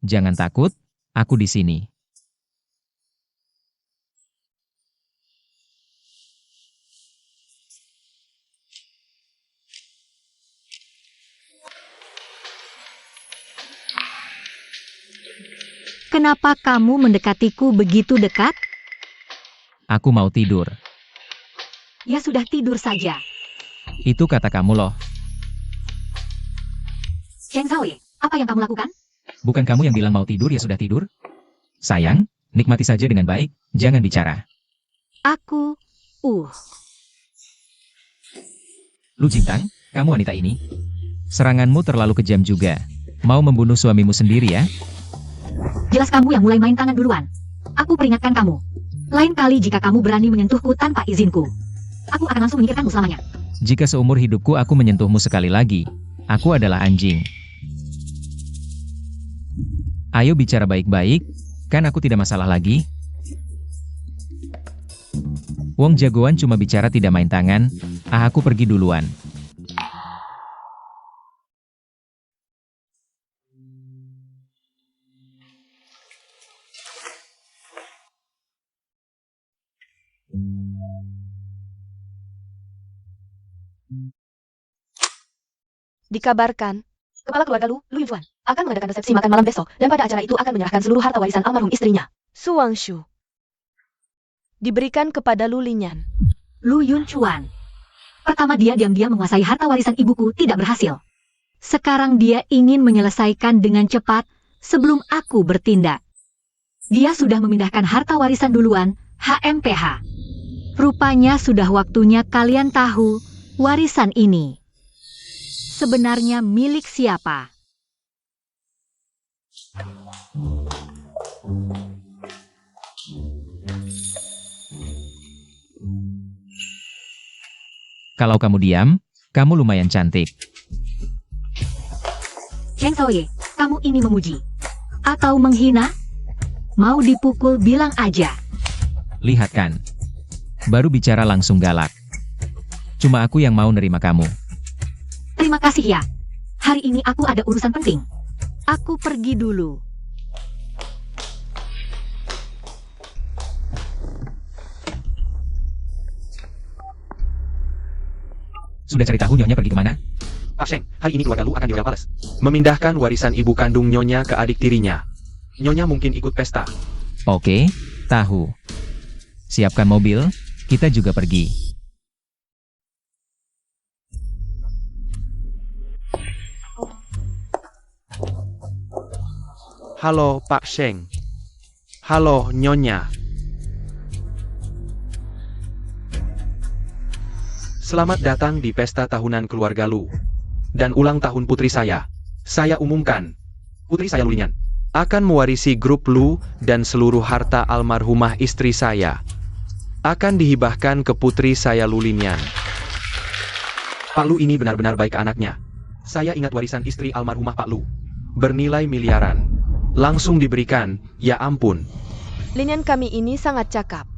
Jangan takut, aku di sini. Kenapa kamu mendekatiku begitu dekat? Aku mau tidur. Ya sudah tidur saja. Itu kata kamu loh. Sheng Zhaoye, apa yang kamu lakukan? Bukan kamu yang bilang mau tidur ya sudah tidur? Sayang, nikmati saja dengan baik, jangan bicara. Aku, Lu Jintang, kamu wanita ini. Seranganmu terlalu kejam juga. Mau membunuh suamimu sendiri ya? Jelas kamu yang mulai main tangan duluan. Aku peringatkan kamu. Lain kali jika kamu berani menyentuhku tanpa izinku, aku akan langsung menyingkirkanmu selamanya. Jika seumur hidupku aku menyentuhmu sekali lagi, aku adalah anjing. Ayo bicara baik-baik, kan aku tidak masalah lagi. Wong jagoan cuma bicara tidak main tangan, aku pergi duluan. Dikabarkan, kepala keluarga Lu Yinfuan, akan mengadakan resepsi makan malam besok, dan pada acara itu akan menyerahkan seluruh harta warisan almarhum istrinya, Su Wangshu. Diberikan kepada Lu Linyan. Lu Yunchuan. Pertama dia diam-diam menguasai harta warisan ibuku tidak berhasil. Sekarang dia ingin menyelesaikan dengan cepat sebelum aku bertindak. Dia sudah memindahkan harta warisan duluan, HMPH. Rupanya sudah waktunya kalian tahu warisan ini sebenarnya milik siapa. Kalau kamu diam, kamu lumayan cantik. Cheng Xiaoye, kamu ini memuji atau menghina? Mau dipukul bilang aja. Lihat kan. Baru bicara langsung galak. Cuma aku yang mau nerima kamu. Terima kasih ya. Hari ini aku ada urusan penting. Aku pergi dulu. Sudah cari tahu Nyonya pergi kemana? Pak Sheng, hari ini keluarga Lu akan di Royal Palace. Memindahkan warisan ibu kandung Nyonya ke adik tirinya. Nyonya mungkin ikut pesta. Oke, tahu. Siapkan mobil, kita juga pergi. Halo Pak Sheng. Halo Nyonya. Selamat datang di pesta tahunan keluarga Lu. Dan ulang tahun putri saya. Saya umumkan, putri saya Lulinyan akan mewarisi grup Lu dan seluruh harta almarhumah istri saya. Akan dihibahkan ke putri saya Lulinyan. Pak Lu ini benar-benar baik ke anaknya. Saya ingat warisan istri almarhumah Pak Lu. Bernilai miliaran. Langsung diberikan, ya ampun. Linyan kami ini sangat cakap.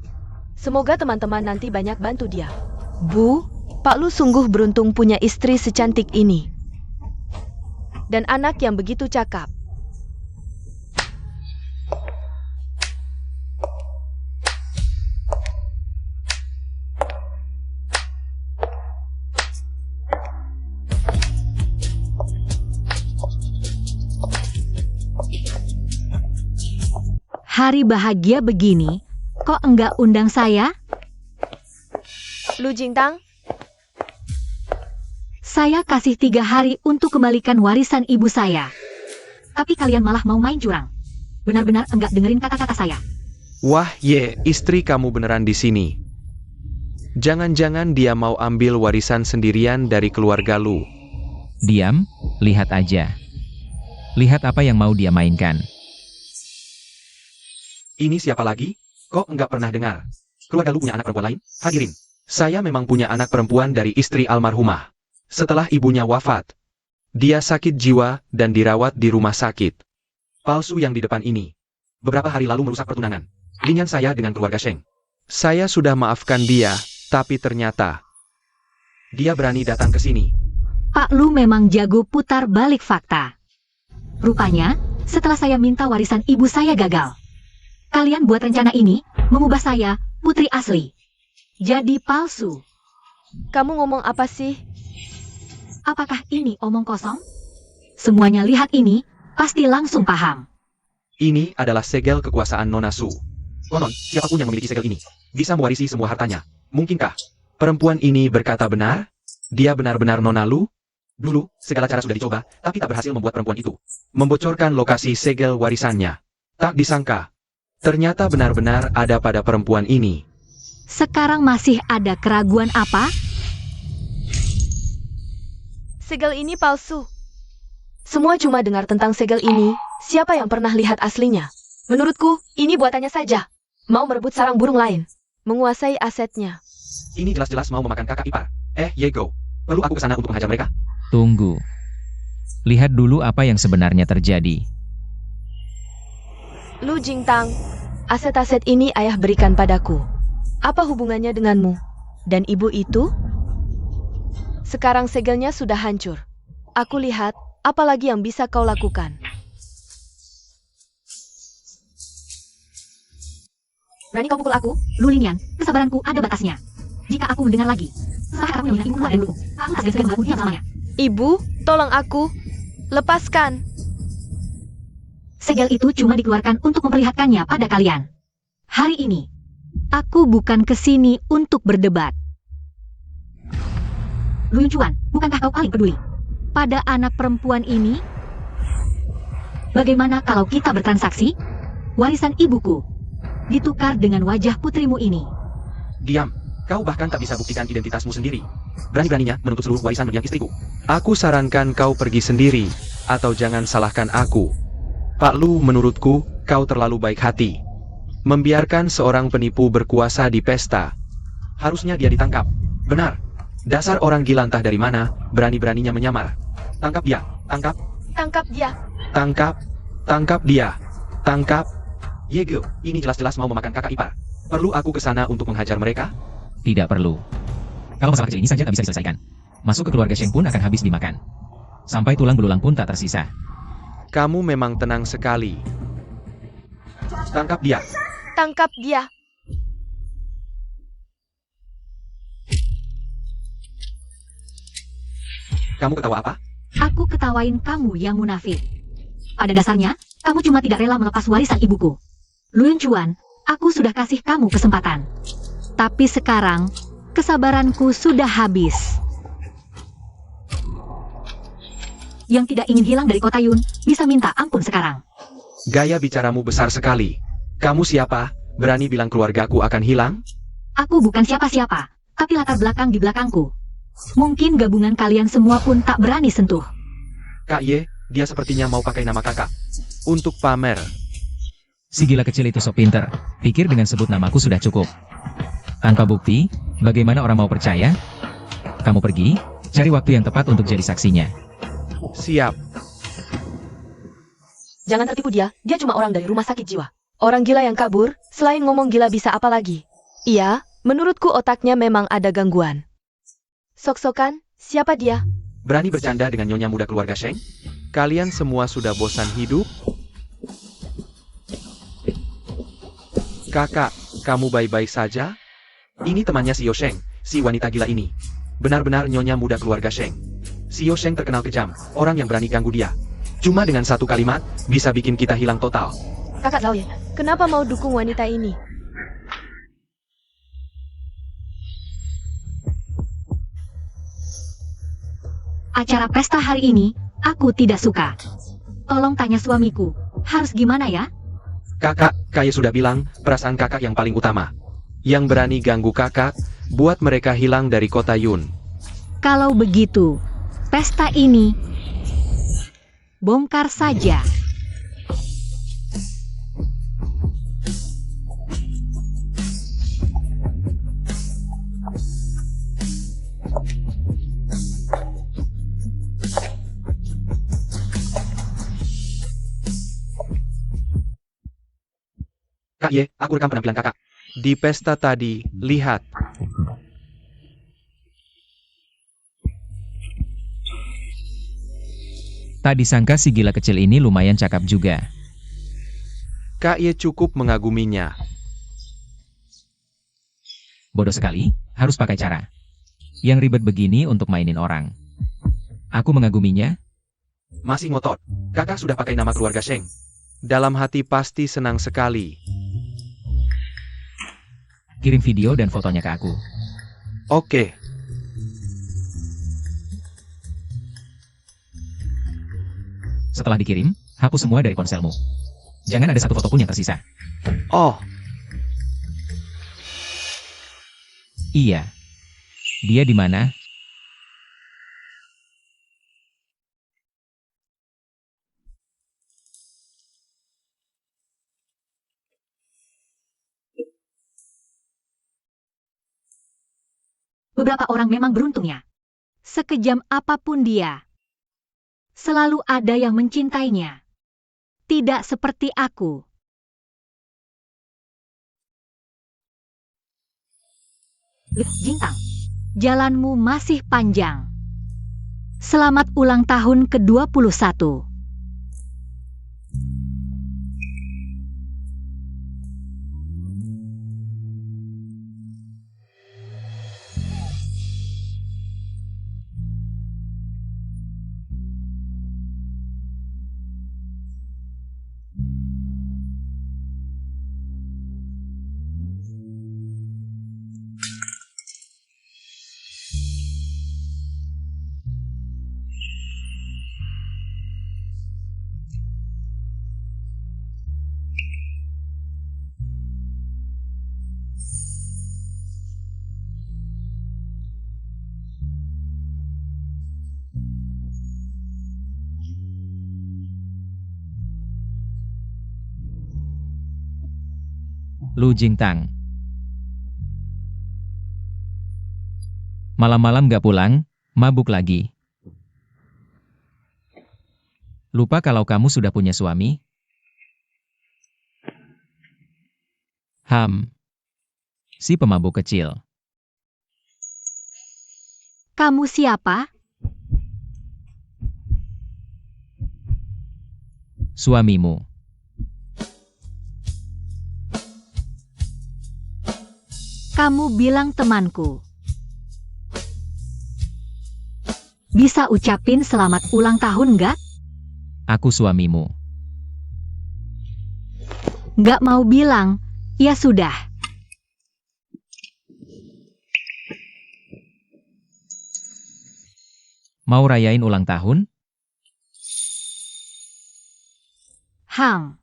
Semoga teman-teman nanti banyak bantu dia. Bu, Pak Lu sungguh beruntung punya istri secantik ini. Dan anak yang begitu cakap. Hari bahagia begini, kok enggak undang saya? Lu Jingtang, Saya kasih 3 hari untuk kembalikan warisan ibu saya. Tapi kalian malah mau main curang. Benar-benar enggak dengerin kata-kata saya. Wah ye, istri kamu beneran di sini. Jangan-jangan dia mau ambil warisan sendirian dari keluarga Lu. Diam, lihat aja. Lihat apa yang mau dia mainkan. Ini siapa lagi? Kok enggak pernah dengar? Keluarga Lu punya anak perempuan lain? Hadirin, saya memang punya anak perempuan dari istri almarhumah. Setelah ibunya wafat, dia sakit jiwa dan dirawat di rumah sakit. Palsu yang di depan ini. Beberapa hari lalu merusak pertunangan Linyan saya dengan keluarga Sheng. Saya sudah maafkan dia, tapi ternyata dia berani datang ke sini. Pak Lu memang jago putar balik fakta. Rupanya, setelah saya minta warisan ibu saya gagal. Kalian buat rencana ini, mengubah saya, putri asli, jadi palsu. kamu ngomong apa sih? Apakah ini omong kosong? Semuanya lihat ini, pasti langsung paham. Ini adalah segel kekuasaan Nona Su. Konon, siapapun yang memiliki segel ini, bisa mewarisi semua hartanya. Mungkinkah perempuan ini berkata benar? Dia benar-benar Nona Lu? Dulu, segala cara sudah dicoba, tapi tak berhasil membuat perempuan itu membocorkan lokasi segel warisannya. Tak disangka, ternyata benar-benar ada pada perempuan ini. Sekarang masih ada keraguan apa? Segel ini palsu. Semua cuma dengar tentang segel ini, siapa yang pernah lihat aslinya? Menurutku, ini buatannya saja. Mau merebut sarang burung lain. Menguasai asetnya. Ini jelas-jelas mau memakan kakak ipar. Yego, perlu aku kesana untuk menghajar mereka? Tunggu. Lihat dulu apa yang sebenarnya terjadi. Lu Jingtang, aset-aset ini ayah berikan padaku. Apa hubungannya denganmu? Dan ibu itu? Sekarang segelnya sudah hancur. Aku lihat, apa lagi yang bisa kau lakukan? Berani kau pukul aku, Lu Linyan, kesabaranku ada batasnya. Jika aku mendengar lagi, saat kamu menghina ibuku dan dulu, aku tak segan-segan melakukan diam selamanya. Ibu, tolong aku. Lepaskan. Segel itu cuma dikeluarkan untuk memperlihatkannya pada kalian. Hari ini, aku bukan kesini untuk berdebat. Lu Yuncuan, bukankah kau paling peduli pada anak perempuan ini? Bagaimana kalau kita bertransaksi? Warisan ibuku ditukar dengan wajah putrimu ini. Diam. Kau bahkan tak bisa buktikan identitasmu sendiri. Berani-beraninya menuntut seluruh warisan mendiang istriku. Aku sarankan kau pergi sendiri, atau jangan salahkan aku. Pak Lu, menurutku, kau terlalu baik hati. Membiarkan seorang penipu berkuasa di pesta. Harusnya dia ditangkap. Benar. Dasar orang gila entah dari mana, berani-beraninya menyamar. Tangkap dia. Tangkap. Tangkap dia. Tangkap. Tangkap dia. Tangkap. Yego, ini jelas-jelas mau memakan kakak ipar. Perlu aku ke sana untuk menghajar mereka? Tidak perlu. Kalau masalah kecil ini saja tak bisa diselesaikan. Masuk ke keluarga Sheng pun akan habis dimakan. Sampai tulang belulang pun tak tersisa. Kamu memang tenang sekali. Tangkap dia. Tangkap dia. Kamu ketawa apa? Aku ketawain kamu yang munafik. Pada dasarnya, kamu cuma tidak rela melepas warisan ibuku. Lu Yuncuan, aku sudah kasih kamu kesempatan. Tapi sekarang, kesabaranku sudah habis. Yang tidak ingin hilang dari kota Yun, bisa minta ampun sekarang. Gaya bicaramu besar sekali. Kamu siapa? Berani bilang keluargaku akan hilang? Aku bukan siapa-siapa, tapi latar belakang di belakangku. Mungkin gabungan kalian semua pun tak berani sentuh. Kak Ye, dia sepertinya mau pakai nama kakak. Untuk pamer. Si gila kecil itu sok pinter. Pikir dengan sebut namaku sudah cukup. Tanpa bukti, bagaimana orang mau percaya? Kamu pergi, cari waktu yang tepat untuk jadi saksinya. Siap. Jangan tertipu dia cuma orang dari rumah sakit jiwa. Orang gila yang kabur, selain ngomong gila bisa apa lagi? Iya, menurutku otaknya memang ada gangguan. Sok-sokan, siapa dia? Berani bercanda dengan nyonya muda keluarga Sheng? Kalian semua sudah bosan hidup? Kakak, kamu baik-baik saja? Ini temannya Xiao Sheng, si wanita gila ini. Benar-benar nyonya muda keluarga Sheng. Xiao Sheng terkenal kejam, orang yang berani ganggu dia. Cuma dengan satu kalimat, bisa bikin kita hilang total. Kakak Zhao Yan, kenapa mau dukung wanita ini? Acara pesta hari ini, aku tidak suka. Tolong tanya suamiku, harus gimana ya? Kakak, Kaya sudah bilang, perasaan kakak yang paling utama. Yang berani ganggu kakak, buat mereka hilang dari kota Yun. Kalau begitu, pesta ini bongkar saja. Kak Ye, aku rekam penampilan kakak. Di pesta tadi, lihat. Tak disangka si gila kecil ini lumayan cakap juga. Kak Ye cukup mengaguminya. Bodoh sekali, harus pakai cara. Yang ribet begini untuk mainin orang. Aku mengaguminya. Masih ngotot. Kakak sudah pakai nama keluarga Sheng. Dalam hati pasti senang sekali. Kirim video dan fotonya ke aku. Oke. Setelah dikirim, hapus semua dari ponselmu. Jangan ada satu foto pun yang tersisa. Oh, Iya. Dia di mana? Beberapa orang memang beruntung ya. Sekejam apapun dia, selalu ada yang mencintainya. Tidak seperti aku. Jintang, jalanmu masih panjang. Selamat ulang tahun ke-21. Lu Jingtang. Malam-malam gak pulang, mabuk lagi. Lupa kalau kamu sudah punya suami? Si pemabuk kecil. Kamu siapa? Suamimu. Kamu bilang temanku. Bisa ucapin selamat ulang tahun nggak? Aku suamimu. Nggak mau bilang, ya sudah. Mau rayain ulang tahun? Hang.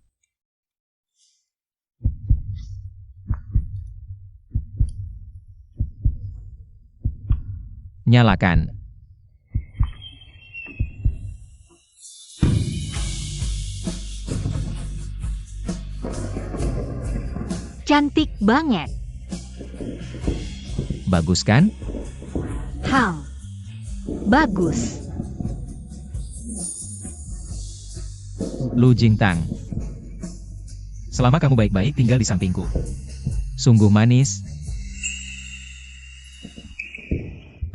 Nyalakan. Cantik banget. Bagus kan? Hang. Bagus. Lu Jingtang. Selama kamu baik-baik tinggal di sampingku. Sungguh manis.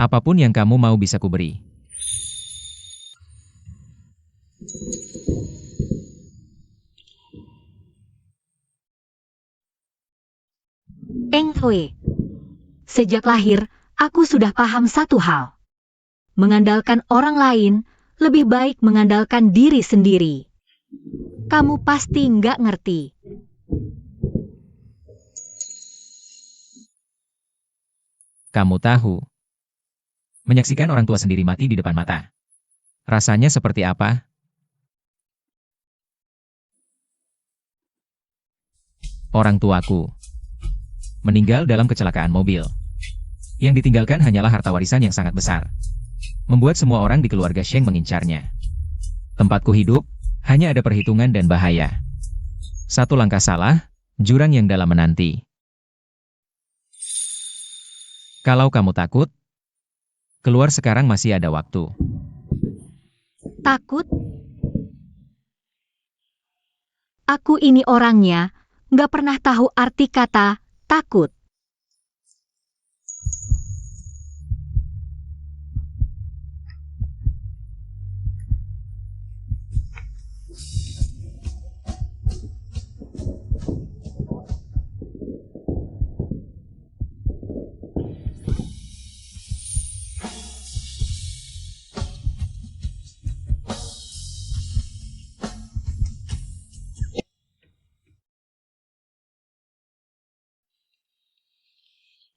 Apapun yang kamu mau bisa kuberi. Eng Hui. Sejak lahir, aku sudah paham satu hal. Mengandalkan orang lain, lebih baik mengandalkan diri sendiri. Kamu pasti nggak ngerti. Kamu tahu. Menyaksikan orang tua sendiri mati di depan mata. Rasanya seperti apa? Orang tuaku meninggal dalam kecelakaan mobil. Yang ditinggalkan hanyalah harta warisan yang sangat besar. Membuat semua orang di keluarga Sheng mengincarnya. Tempatku hidup, hanya ada perhitungan dan bahaya. Satu langkah salah, jurang yang dalam menanti. Kalau kamu takut, keluar sekarang masih ada waktu. Takut? Aku ini orangnya, nggak pernah tahu arti kata takut.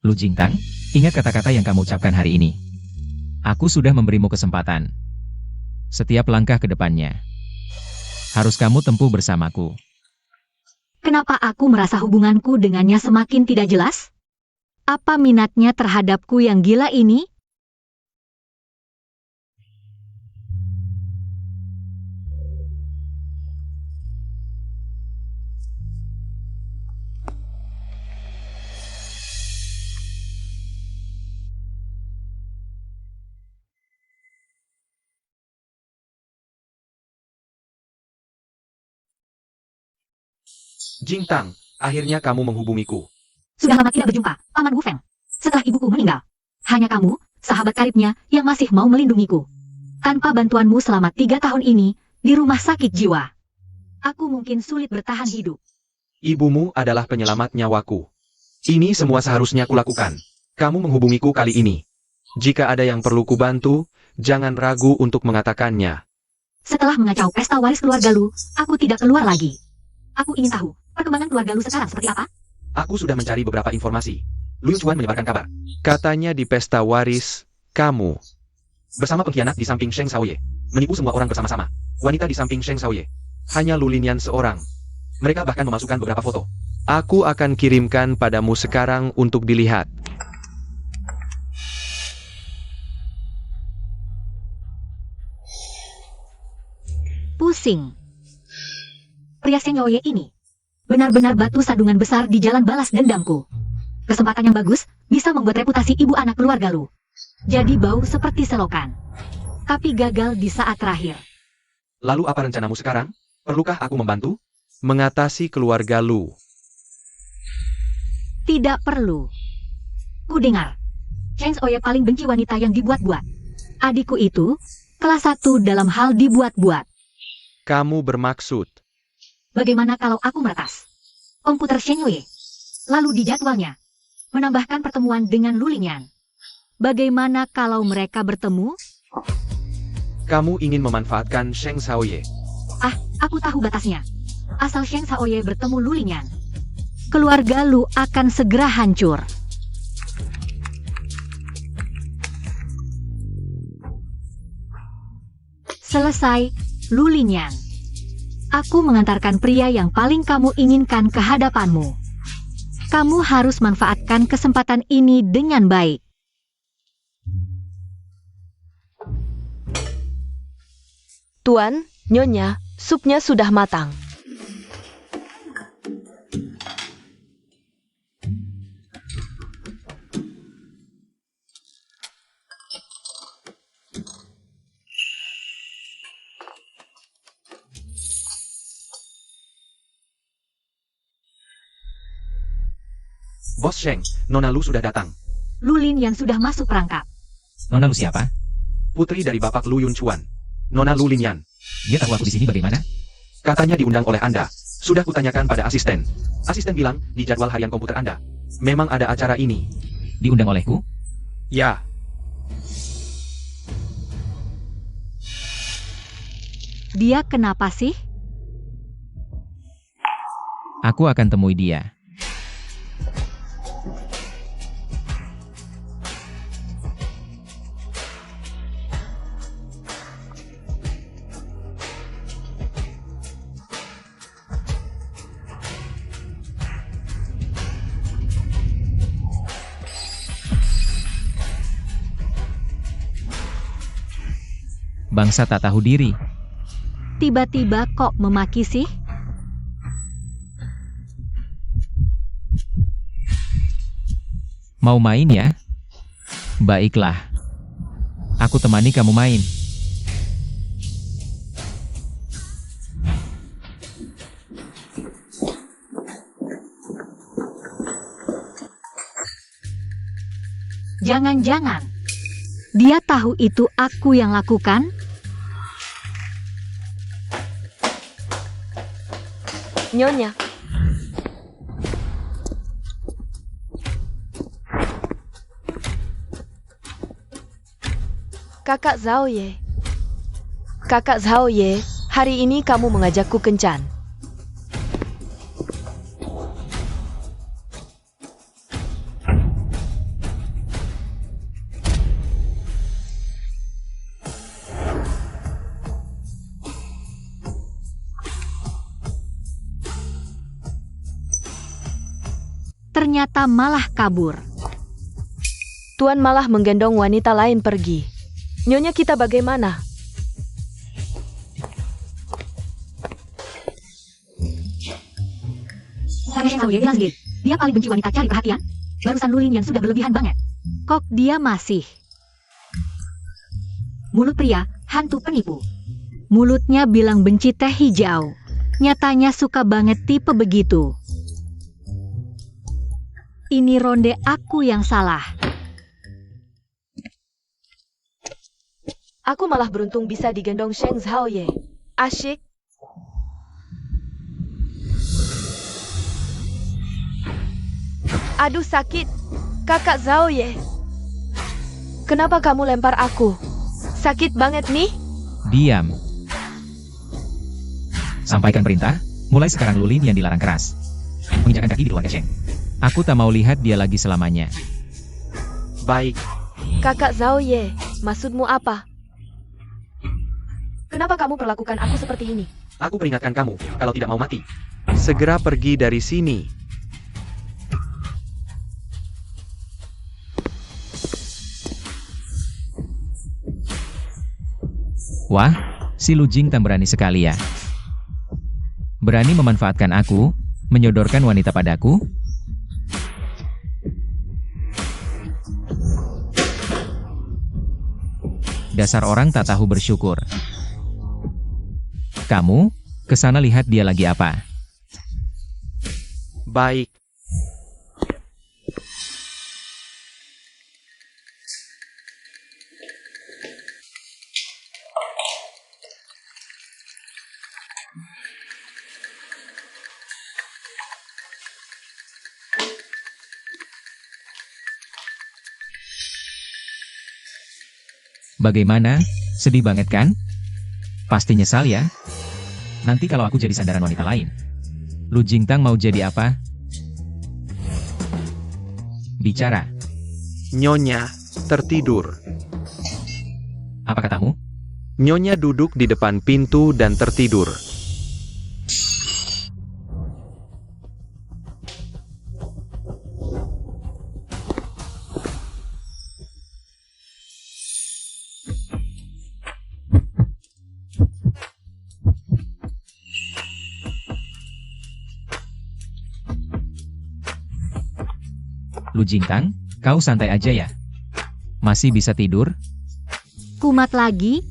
Lu Jingtang, ingat kata-kata yang kamu ucapkan hari ini. Aku sudah memberimu kesempatan. Setiap langkah ke depannya harus kamu tempuh bersamaku. Kenapa aku merasa hubunganku dengannya semakin tidak jelas? Apa minatnya terhadapku yang gila ini? Jingtang, akhirnya kamu menghubungiku. Sudah lama tidak berjumpa, Paman Wu Feng. Setelah ibuku meninggal, hanya kamu, sahabat karibnya, yang masih mau melindungiku. Tanpa bantuanmu selama 3 tahun ini, di rumah sakit jiwa, aku mungkin sulit bertahan hidup. Ibumu adalah penyelamat nyawaku. Ini semua seharusnya kulakukan. Kamu menghubungiku kali ini. Jika ada yang perlu kubantu, jangan ragu untuk mengatakannya. Setelah mengacau pesta waris keluarga Lu, aku tidak keluar lagi. Aku ingin tahu, perkembangan keluarga Lu sekarang seperti apa? Aku sudah mencari beberapa informasi. Lu Chuan menyebarkan kabar. Katanya di pesta waris, kamu bersama pengkhianat di samping Sheng Xiaoye, menipu semua orang bersama-sama. Wanita di samping Sheng Xiaoye, hanya Lu Linian seorang. Mereka bahkan memasukkan beberapa foto. Aku akan kirimkan padamu sekarang untuk dilihat. Pusing. Pria Sheng Xiaoye ini Benar-benar batu sandungan besar di jalan balas dendamku. Kesempatan yang bagus bisa membuat reputasi ibu anak keluarga Lu jadi bau seperti selokan. Tapi gagal di saat terakhir. Lalu apa rencanamu sekarang? Perlukah aku membantu? Mengatasi keluarga Lu. Tidak perlu. Ku dengar, Cheng Xiaoye paling benci wanita yang dibuat-buat. Adikku itu kelas 1 dalam hal dibuat-buat. Kamu bermaksud? Bagaimana kalau aku meretas komputer Cheng Xiaoye, lalu di jadwalnya menambahkan pertemuan dengan Lu Lingyan? Bagaimana kalau mereka bertemu? Kamu ingin memanfaatkan Sheng Xiaoye? Ah, aku tahu batasnya. Asal Sheng Xiaoye bertemu Lu Lingyan, keluarga Lu akan segera hancur. Selesai, Lu Lingyan. Aku mengantarkan pria yang paling kamu inginkan ke hadapanmu. Kamu harus manfaatkan kesempatan ini dengan baik. Tuan, Nyonya, supnya sudah matang. Bos Sheng, Nona Lu sudah datang. Lu Lingyan sudah masuk perangkap. Nona Lu siapa? Putri dari Bapak Lu Yun Chuan. Nona Lu Lingyan. Dia tahu aku di sini bagaimana? Katanya diundang oleh Anda. Sudah kutanyakan pada asisten. Asisten bilang, di jadwal harian komputer Anda. Memang ada acara ini. Diundang olehku? Ya. Dia kenapa sih? Aku akan temui dia. Bangsa tak tahu diri. Tiba-tiba kok memaki sih? Mau main ya? Baiklah. Aku temani kamu main. Jangan-jangan dia tahu itu aku yang lakukan? Nyonya. Kakak Xiaoye. Kakak Xiaoye, hari ini kamu mengajakku kencan. Ternyata malah kabur. Tuan malah menggendong wanita lain pergi. Nyonya kita bagaimana? Bukannya Sheng Xiaoye bilang sendiri, dia paling benci wanita cari perhatian. Barusan Lu Lingyan sudah berlebihan banget. Kok dia masih? Mulut pria, hantu penipu. Mulutnya bilang benci teh hijau. Nyatanya suka banget tipe begitu. Ini ronde aku yang salah. Aku malah beruntung bisa digendong Sheng Xiaoye. Asyik. Aduh sakit. Kakak Xiaoye. Kenapa kamu lempar aku? Sakit banget nih. Diam. Sampaikan perintah, mulai sekarang Lu Lingyan dilarang keras menginjakkan kaki di keluarga Sheng. Aku tak mau lihat dia lagi selamanya. Baik. Kakak Xiaoye, maksudmu apa? Kenapa kamu perlakukan aku seperti ini? Aku peringatkan kamu, kalau tidak mau mati, segera pergi dari sini. Wah, si Lu Jingtang berani sekali ya. Berani memanfaatkan aku, Menyodorkan wanita padaku? Dasar orang tak tahu bersyukur. Kamu, kesana lihat dia lagi apa. Baik. Bagaimana? Sedih banget kan? Pasti nyesal ya? Nanti kalau aku jadi sandaran wanita lain. Lu Jingtang mau jadi apa? Bicara. Nyonya tertidur. Apa katamu? Nyonya duduk di depan pintu dan tertidur. Lu Jingtang, kau santai aja ya? Masih bisa tidur? Kumat lagi?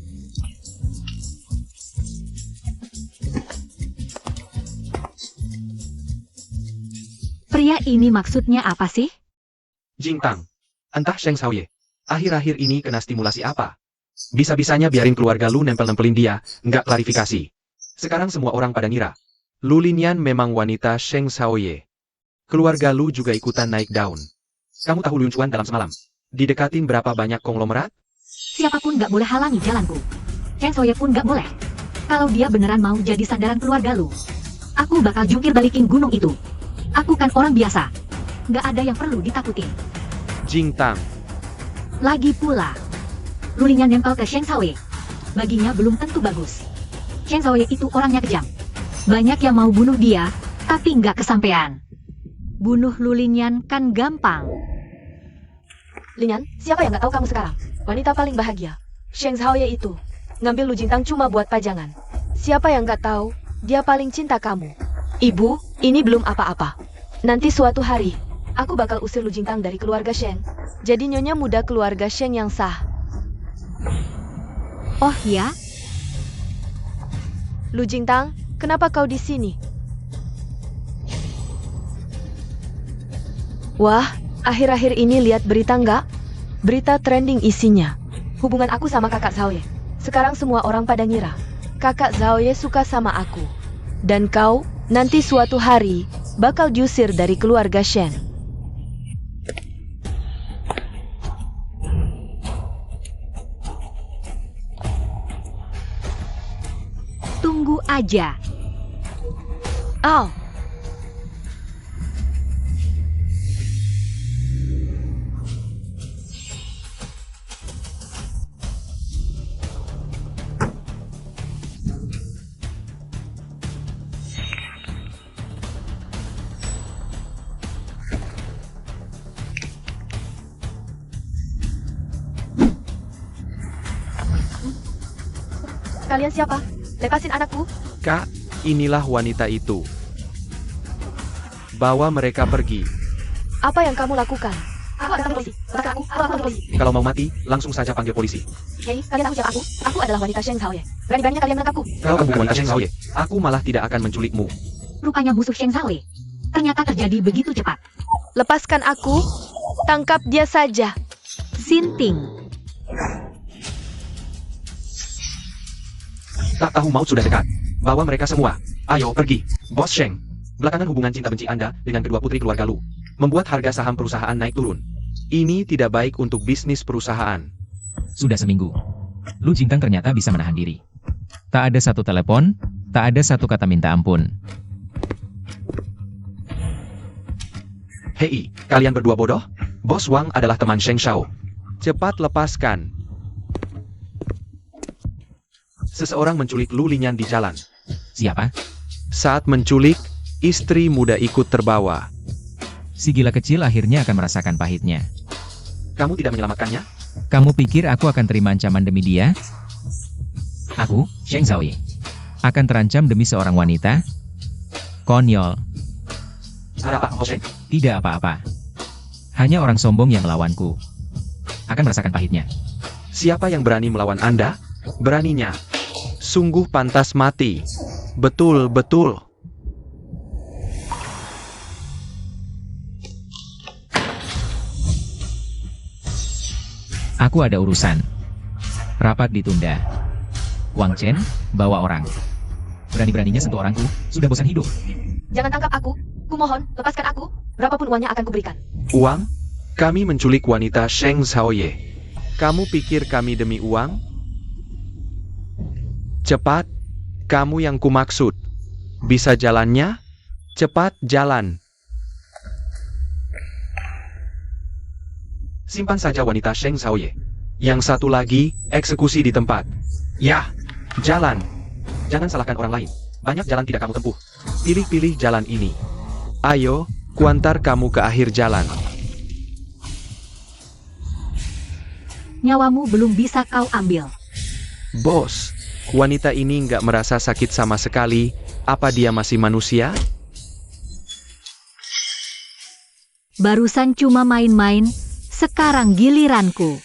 Pria ini maksudnya apa sih? Jingtang, entah Sheng Xiaoye, akhir-akhir ini kena stimulasi apa? Bisa-bisanya biarin keluarga lu nempel-nempelin dia, nggak klarifikasi. Sekarang semua orang pada ngira. Lu Linian memang wanita Sheng Xiaoye. Keluarga lu juga ikutan naik daun. Kamu tahu Lun Chuan dalam semalam? Didekatin berapa banyak konglomerat? Siapapun nggak boleh halangi jalanku. Cheng Soye pun nggak boleh. Kalau dia beneran mau jadi sandaran keluarga lu, aku bakal jungkir balikin gunung itu. Aku kan orang biasa. Nggak ada yang perlu ditakutin. Jingtang, Lagi pula, Lulinya nempel ke Sheng Xiaoye. Baginya belum tentu bagus. Sheng Xiaoye itu orangnya kejam. Banyak yang mau bunuh dia, tapi nggak kesampean. Bunuh Lulinyan kan gampang. Linyan, siapa yang nggak tahu kamu sekarang? Wanita paling bahagia. Sheng Xiaoye itu. Ngambil Lu Jingtang cuma buat pajangan. Siapa yang nggak tahu, dia paling cinta kamu. Ibu, ini belum apa-apa. Nanti suatu hari, aku bakal usir Lu Jingtang dari keluarga Sheng. Jadi nyonya muda keluarga Sheng yang sah. Oh ya? Lu Jingtang, kenapa kau di sini? Wah, akhir-akhir ini lihat berita nggak? Berita trending isinya. Hubungan aku sama kakak Xiaoye. Sekarang semua orang pada ngira. Kakak Xiaoye suka sama aku. Dan kau, nanti suatu hari, bakal diusir dari keluarga Shen. Tunggu aja. Au! Kalian siapa? Lepasin anakku. Kak, inilah wanita itu. Bawa mereka pergi. Apa yang kamu lakukan? Aku adalah polisi. Katakan aku polisi. Kalau mau mati, langsung saja panggil polisi. Hei, kalian tahu siapa aku? Aku adalah wanita Sheng Xiaoye. Berani-beraninya kalian menangkapku. Kalau kamu wanita Sheng Xiaoye, aku malah tidak akan menculikmu. Rupanya musuh Sheng Xiaoye. Ternyata terjadi begitu cepat. Lepaskan aku. Tangkap dia saja. Sinting. Tak tahu maut sudah dekat. Bawa mereka semua. Ayo pergi. Bos Sheng. Belakangan hubungan cinta benci Anda dengan kedua putri keluarga Lu membuat harga saham perusahaan naik turun. Ini tidak baik untuk bisnis perusahaan. Sudah seminggu. Lu Jingtang ternyata bisa menahan diri. Tak ada satu telepon, tak ada satu kata minta ampun. Hei, kalian berdua bodoh? Bos Wang adalah teman Sheng Xiao. Cepat lepaskan. Seseorang menculik Lu Linian di jalan. Siapa? Saat menculik, istri muda ikut terbawa. Si gila kecil akhirnya akan merasakan pahitnya. Kamu tidak menyelamatkannya? Kamu pikir aku akan terima ancaman demi dia? Aku, Sheng Xiaoye, akan terancam demi seorang wanita? Konyol. Ada apa, Ho Sheng? Tidak apa-apa. Hanya orang sombong yang melawanku. Akan merasakan pahitnya. Siapa yang berani melawan Anda? Beraninya. Sungguh pantas mati. Betul-betul. Aku ada urusan. Rapat ditunda. Wang Chen, bawa orang. Berani-beraninya sentuh orangku, sudah bosan hidup. Jangan tangkap aku. Kumohon, lepaskan aku. Berapapun uangnya akan kuberikan. Uang? Kami menculik wanita Sheng Xiaoye. Kamu pikir kami demi uang? Cepat, kamu yang kumaksud. Bisa jalannya? Cepat jalan. Simpan saja wanita Sheng Xiaoye. Yang satu lagi, eksekusi di tempat. Ya, jalan. Jangan salahkan orang lain. Banyak jalan tidak kamu tempuh. Pilih-pilih jalan ini. Ayo, kuantar kamu ke akhir jalan. Nyawamu belum bisa kau ambil. Bos, wanita ini nggak merasa sakit sama sekali. Apa dia masih manusia? Barusan cuma main-main, sekarang giliranku.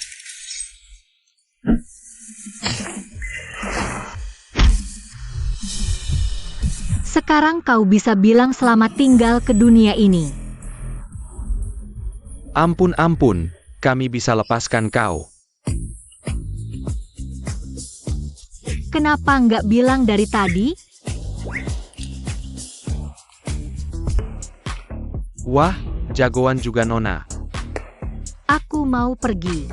Sekarang kau bisa bilang selamat tinggal ke dunia ini. Ampun, kami bisa lepaskan kau. Kenapa nggak bilang dari tadi? Wah, jagoan juga Nona. Aku mau pergi.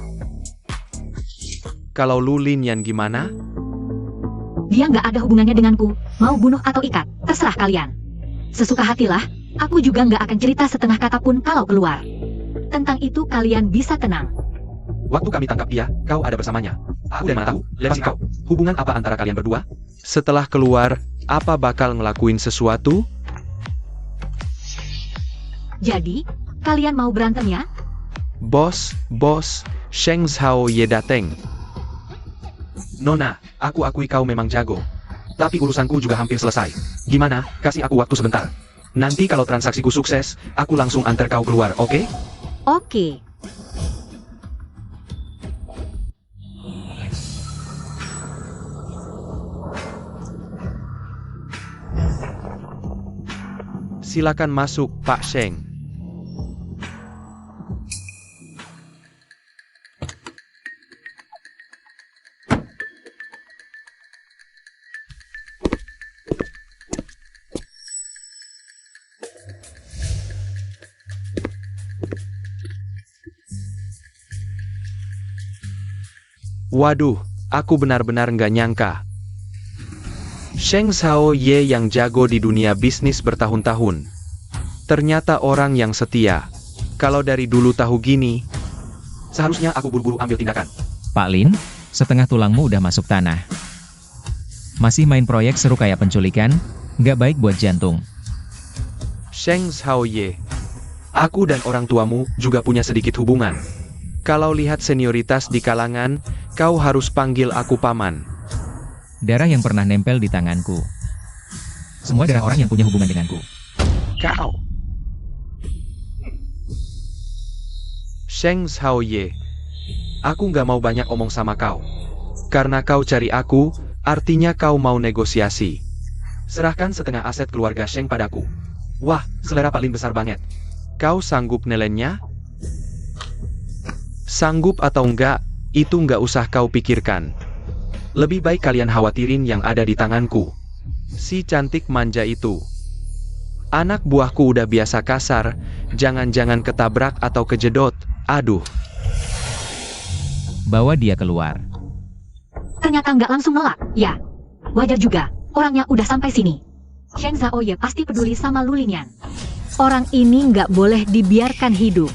Kalau Lu Linyan gimana? Dia nggak ada hubungannya denganku. Mau bunuh atau ikat, terserah kalian. Sesuka hatilah, aku juga nggak akan cerita setengah kata pun kalau keluar. Tentang itu kalian bisa tenang. Waktu kami tangkap dia, kau ada bersamanya. Aku dan mana tahu, lepas kau. Hubungan apa antara kalian berdua? Setelah keluar, apa bakal ngelakuin sesuatu? Jadi, kalian mau berantem ya? Bos, Sheng Xiaoye dateng. Nona, aku akui kau memang jago. Tapi urusanku juga hampir selesai. Gimana, kasih aku waktu sebentar. Nanti kalau transaksiku sukses, aku langsung antar kau keluar, oke? Oke. Silakan masuk, Pak Sheng. Waduh, aku benar-benar nggak nyangka. Sheng Xiaoye yang jago di dunia bisnis bertahun-tahun. Ternyata orang yang setia. Kalau dari dulu tahu gini, seharusnya aku buru-buru ambil tindakan. Pak Lin, setengah tulangmu udah masuk tanah. Masih main proyek seru kayak penculikan, nggak baik buat jantung. Sheng Xiaoye, aku dan orang tuamu juga punya sedikit hubungan. Kalau lihat senioritas di kalangan, kau harus panggil aku paman. Darah yang pernah nempel di tanganku. Semua darah orang yang punya hubungan denganku. Kau. Sheng Xiaoye, aku nggak mau banyak omong sama kau. Karena kau cari aku, artinya kau mau negosiasi. Serahkan setengah aset keluarga Sheng padaku. Wah, selera Pak Lin besar banget. Kau sanggup nelennya? Sanggup atau enggak, itu nggak usah kau pikirkan. Lebih baik kalian khawatirin yang ada di tanganku. Si cantik manja itu. Anak buahku udah biasa kasar, jangan-jangan ketabrak atau kejedot. Aduh. Bawa dia keluar. Ternyata nggak langsung nolak, ya. Wajar juga, orangnya udah sampai sini. Sheng Xiaoye pasti peduli sama Lu Linyan. Orang ini nggak boleh dibiarkan hidup.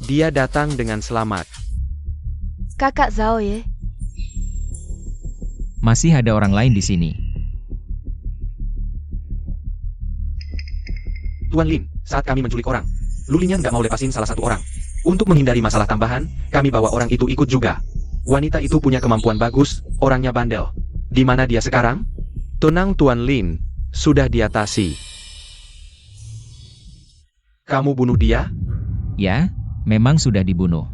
Dia datang dengan selamat. Kakak Zhao Ye, Masih ada orang lain di sini. Tuan Lin, saat kami menculik orang, Lu Linyan nggak mau lepasin salah satu orang. Untuk menghindari masalah tambahan, kami bawa orang itu ikut juga. Wanita itu punya kemampuan bagus, orangnya bandel. Di mana dia sekarang? Tenang Tuan Lin, sudah diatasi. Kamu bunuh dia? Ya, memang sudah dibunuh.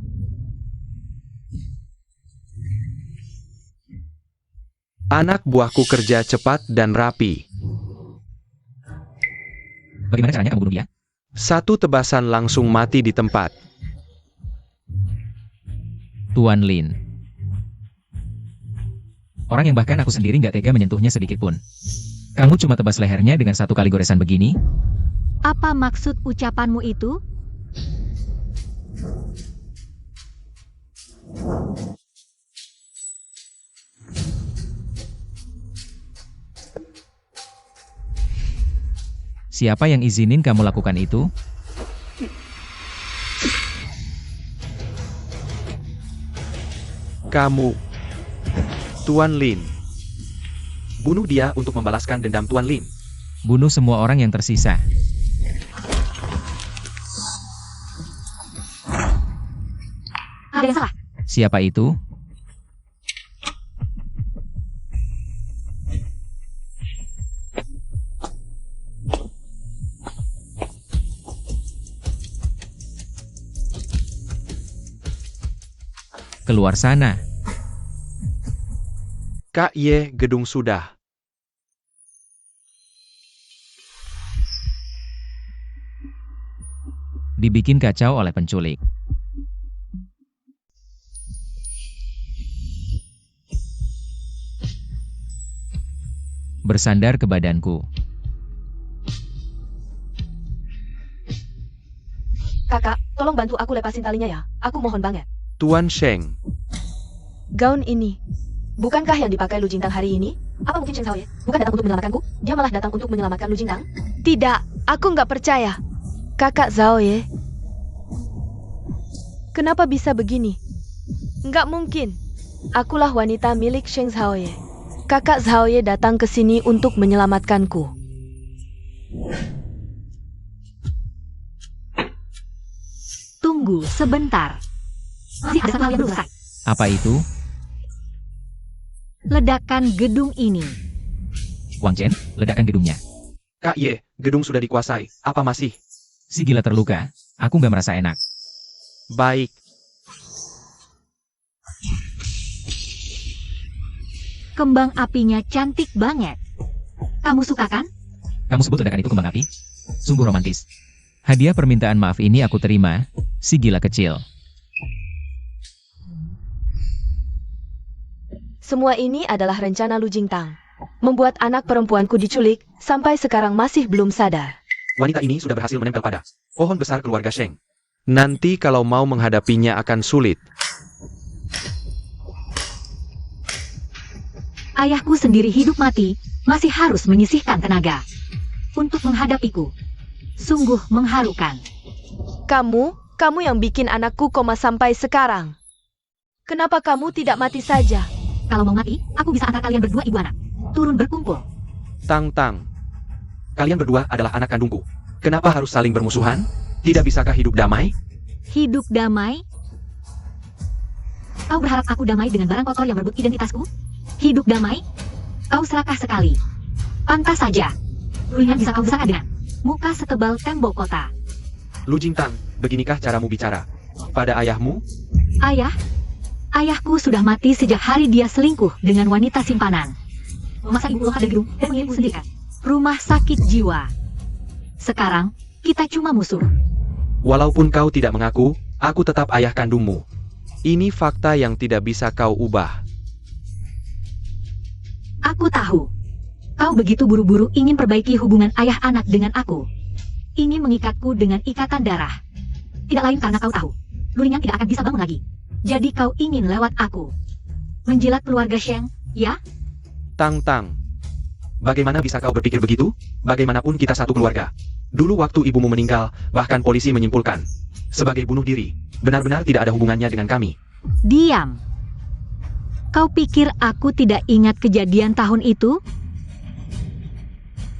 Anak buahku kerja cepat dan rapi. Bagaimana caranya kamu bunuh dia? Satu tebasan langsung mati di tempat. Tuan Lin. Orang yang bahkan aku sendiri nggak tega menyentuhnya sedikit pun. Kamu cuma tebas lehernya dengan satu kali goresan begini? Apa maksud ucapanmu itu? Siapa yang izinin kamu lakukan itu? Kamu. Tuan Lin. Bunuh dia untuk membalaskan dendam Tuan Lin. Bunuh semua orang yang tersisa. Ada yang salah. Siapa itu? Keluar sana. Kak Ye, gedung sudah. Dibikin kacau oleh penculik. Bersandar ke badanku. Kakak, tolong bantu aku lepasin talinya ya. Aku mohon banget. Tuan Sheng. Gaun ini, bukankah yang dipakai Lu Jintang hari ini? Apa mungkin Sheng Xiaoye bukan datang untuk menyelamatkanku? Dia malah datang untuk menyelamatkan Lu Jintang? Tidak, aku nggak percaya. Kakak Xiaoye. Kenapa bisa begini? Nggak mungkin. Akulah wanita milik Sheng Xiaoye. Kakak Xiaoye datang ke sini untuk menyelamatkanku. Tunggu sebentar. Masih ada satu hal yang belum selesai. Apa itu? Ledakan gedung ini. Wang Chen, ledakan gedungnya. Kak Ye, gedung sudah dikuasai. Apa masih? Si gila terluka. Aku nggak merasa enak. Baik. Kembang apinya cantik banget. Kamu suka kan? Kamu sebut ledakan itu kembang api? Sungguh romantis. Hadiah permintaan maaf ini aku terima, si gila kecil. Semua ini adalah rencana Lu Jintang. Membuat anak perempuanku diculik, sampai sekarang masih belum sadar. Wanita ini sudah berhasil menempel pada pohon besar keluarga Sheng. Nanti kalau mau menghadapinya akan sulit. Ayahku sendiri hidup mati, masih harus menyisihkan tenaga untuk menghadapiku. Sungguh mengharukan. Kamu yang bikin anakku koma sampai sekarang. Kenapa kamu tidak mati saja? Kalau mau mati, aku bisa antar kalian berdua ibu anak. Turun berkumpul. Tang. Kalian berdua adalah anak kandungku. Kenapa harus saling bermusuhan? Tidak bisakah hidup damai? Hidup damai? Kau berharap aku damai dengan barang kotor yang merebut identitasku? Hidup damai? Kau serakah sekali. Pantas saja. Rulingan bisa kau besarkan dengan muka setebal tembok kota. Lu Jintang, beginikah caramu bicara? Pada ayahmu? Ayahku sudah mati sejak hari dia selingkuh dengan wanita simpanan. Masa ibu lompat dari gedung dan mengirimku sendirian? Rumah sakit jiwa. Sekarang, kita cuma musuh. Walaupun kau tidak mengaku, aku tetap ayah kandungmu. Ini fakta yang tidak bisa kau ubah. Aku tahu. Kau begitu buru-buru ingin perbaiki hubungan ayah anak dengan aku. Ingin mengikatku dengan ikatan darah. Tidak lain karena kau tahu, Lulingan tidak akan bisa bangun lagi. Jadi kau ingin lewat aku. Menjilat keluarga Sheng, ya? Tang. Bagaimana bisa kau berpikir begitu? Bagaimanapun kita satu keluarga. Dulu waktu ibumu meninggal, bahkan polisi menyimpulkan sebagai bunuh diri. Benar-benar tidak ada hubungannya dengan kami. Diam. Kau pikir aku tidak ingat kejadian tahun itu?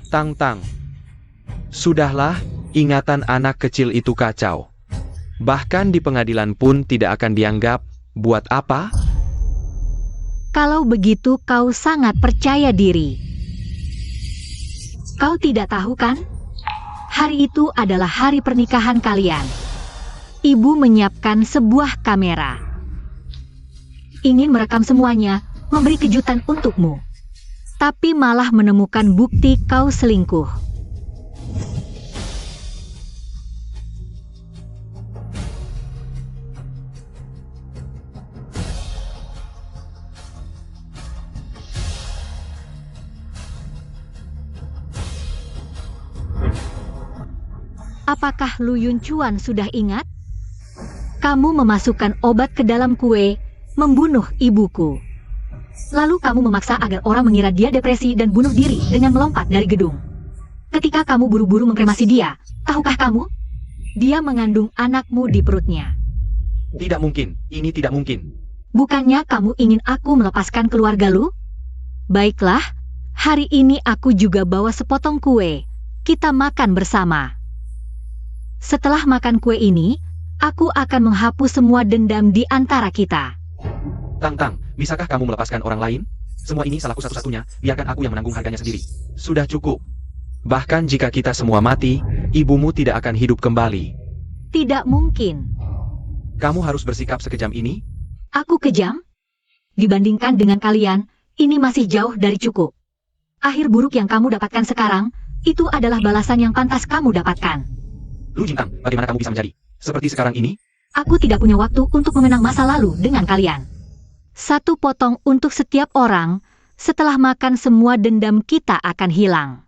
Tang. Sudahlah, ingatan anak kecil itu kacau. Bahkan di pengadilan pun tidak akan dianggap, buat apa? Kalau begitu kau sangat percaya diri. Kau tidak tahu kan? Hari itu adalah hari pernikahan kalian. Ibu menyiapkan sebuah kamera. Ingin merekam semuanya, memberi kejutan untukmu. Tapi malah menemukan bukti kau selingkuh. Apakah Lu Yunchuan sudah ingat? Kamu memasukkan obat ke dalam kue, membunuh ibuku. Lalu kamu memaksa agar orang mengira dia depresi dan bunuh diri dengan melompat dari gedung. Ketika kamu buru-buru mengkremasi dia, tahukah kamu? Dia mengandung anakmu di perutnya. Tidak mungkin, ini tidak mungkin. Bukannya kamu ingin aku melepaskan keluarga Lu? Baiklah, hari ini aku juga bawa sepotong kue. Kita makan bersama. Setelah makan kue ini, aku akan menghapus semua dendam di antara kita. Tang, bisakah kamu melepaskan orang lain? Semua ini salahku satu-satunya, biarkan aku yang menanggung harganya sendiri. Sudah cukup. Bahkan jika kita semua mati, ibumu tidak akan hidup kembali. Tidak mungkin. Kamu harus bersikap sekejam ini? Aku kejam? Dibandingkan dengan kalian, ini masih jauh dari cukup. Akhir buruk yang kamu dapatkan sekarang, itu adalah balasan yang pantas kamu dapatkan. Lu Jintang, bagaimana kamu bisa menjadi seperti sekarang ini? Aku tidak punya waktu untuk mengenang masa lalu dengan kalian. Satu potong untuk setiap orang, setelah makan semua dendam kita akan hilang.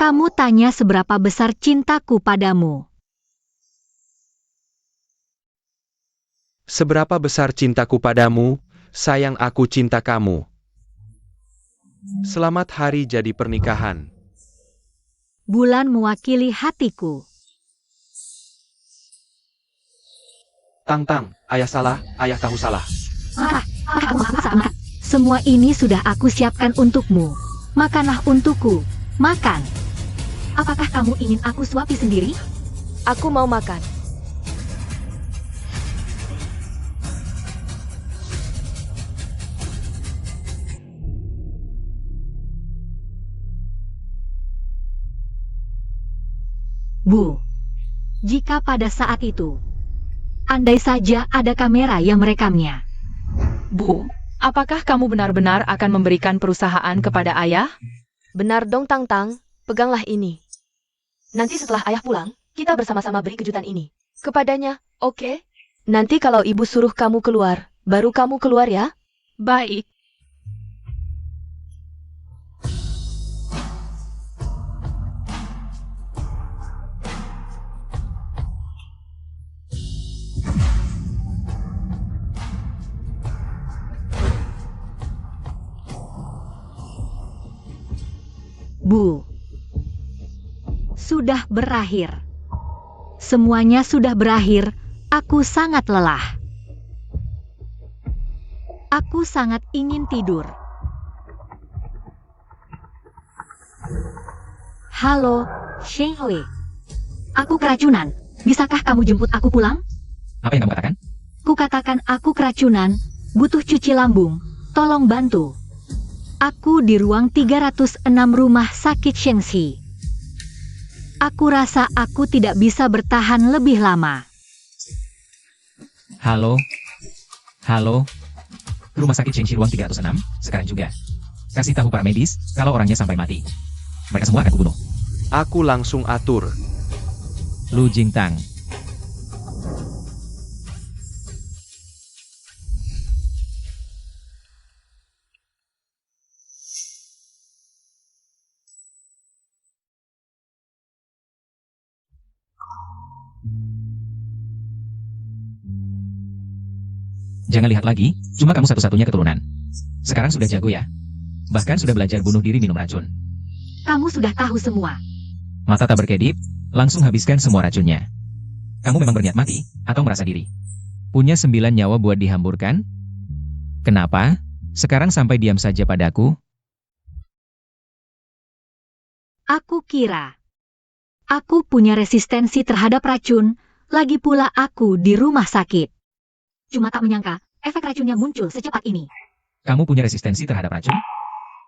Kamu tanya seberapa besar cintaku padamu. Seberapa besar cintaku padamu, sayang aku cinta kamu. Selamat hari jadi pernikahan. Bulan mewakili hatiku. Tang, ayah salah, ayah tahu salah. Sama. Semua ini sudah aku siapkan untukmu. Makanlah untukku. Makan. Apakah kamu ingin aku suapi sendiri? Aku mau makan. Bu, jika pada saat itu, andai saja ada kamera yang merekamnya. Bu, apakah kamu benar-benar akan memberikan perusahaan kepada ayah? Benar dong Tang, peganglah ini. Nanti setelah ayah pulang, kita bersama-sama beri kejutan ini kepadanya, oke? Nanti kalau ibu suruh kamu keluar, baru kamu keluar ya? Baik. Bu, sudah berakhir. Semuanya sudah berakhir, aku sangat lelah. Aku sangat ingin tidur. Halo, Sheng Hui. Aku keracunan. Bisakah kamu jemput aku pulang? Apa yang kamu katakan? Kukatakan aku keracunan, butuh cuci lambung, tolong bantu. Aku di ruang 306 rumah sakit Shengxi. Aku rasa aku tidak bisa bertahan lebih lama. Halo? Halo? Rumah sakit Shengxi ruang 306, sekarang juga. Kasih tahu para medis, kalau orangnya sampai mati. Mereka semua akan kubunuh. Aku langsung atur. Lu Jingtang. Jangan lihat lagi, cuma kamu satu-satunya keturunan. Sekarang sudah jago ya. Bahkan sudah belajar bunuh diri minum racun. Kamu sudah tahu semua. Mata tak berkedip, langsung habiskan semua racunnya. Kamu memang berniat mati, atau merasa diri? Punya 9 nyawa buat dihamburkan? Kenapa? Sekarang sampai diam saja padaku? Aku kira. Aku punya resistensi terhadap racun, lagi pula aku di rumah sakit. Cuma tak menyangka, efek racunnya muncul secepat ini. Kamu punya resistensi terhadap racun?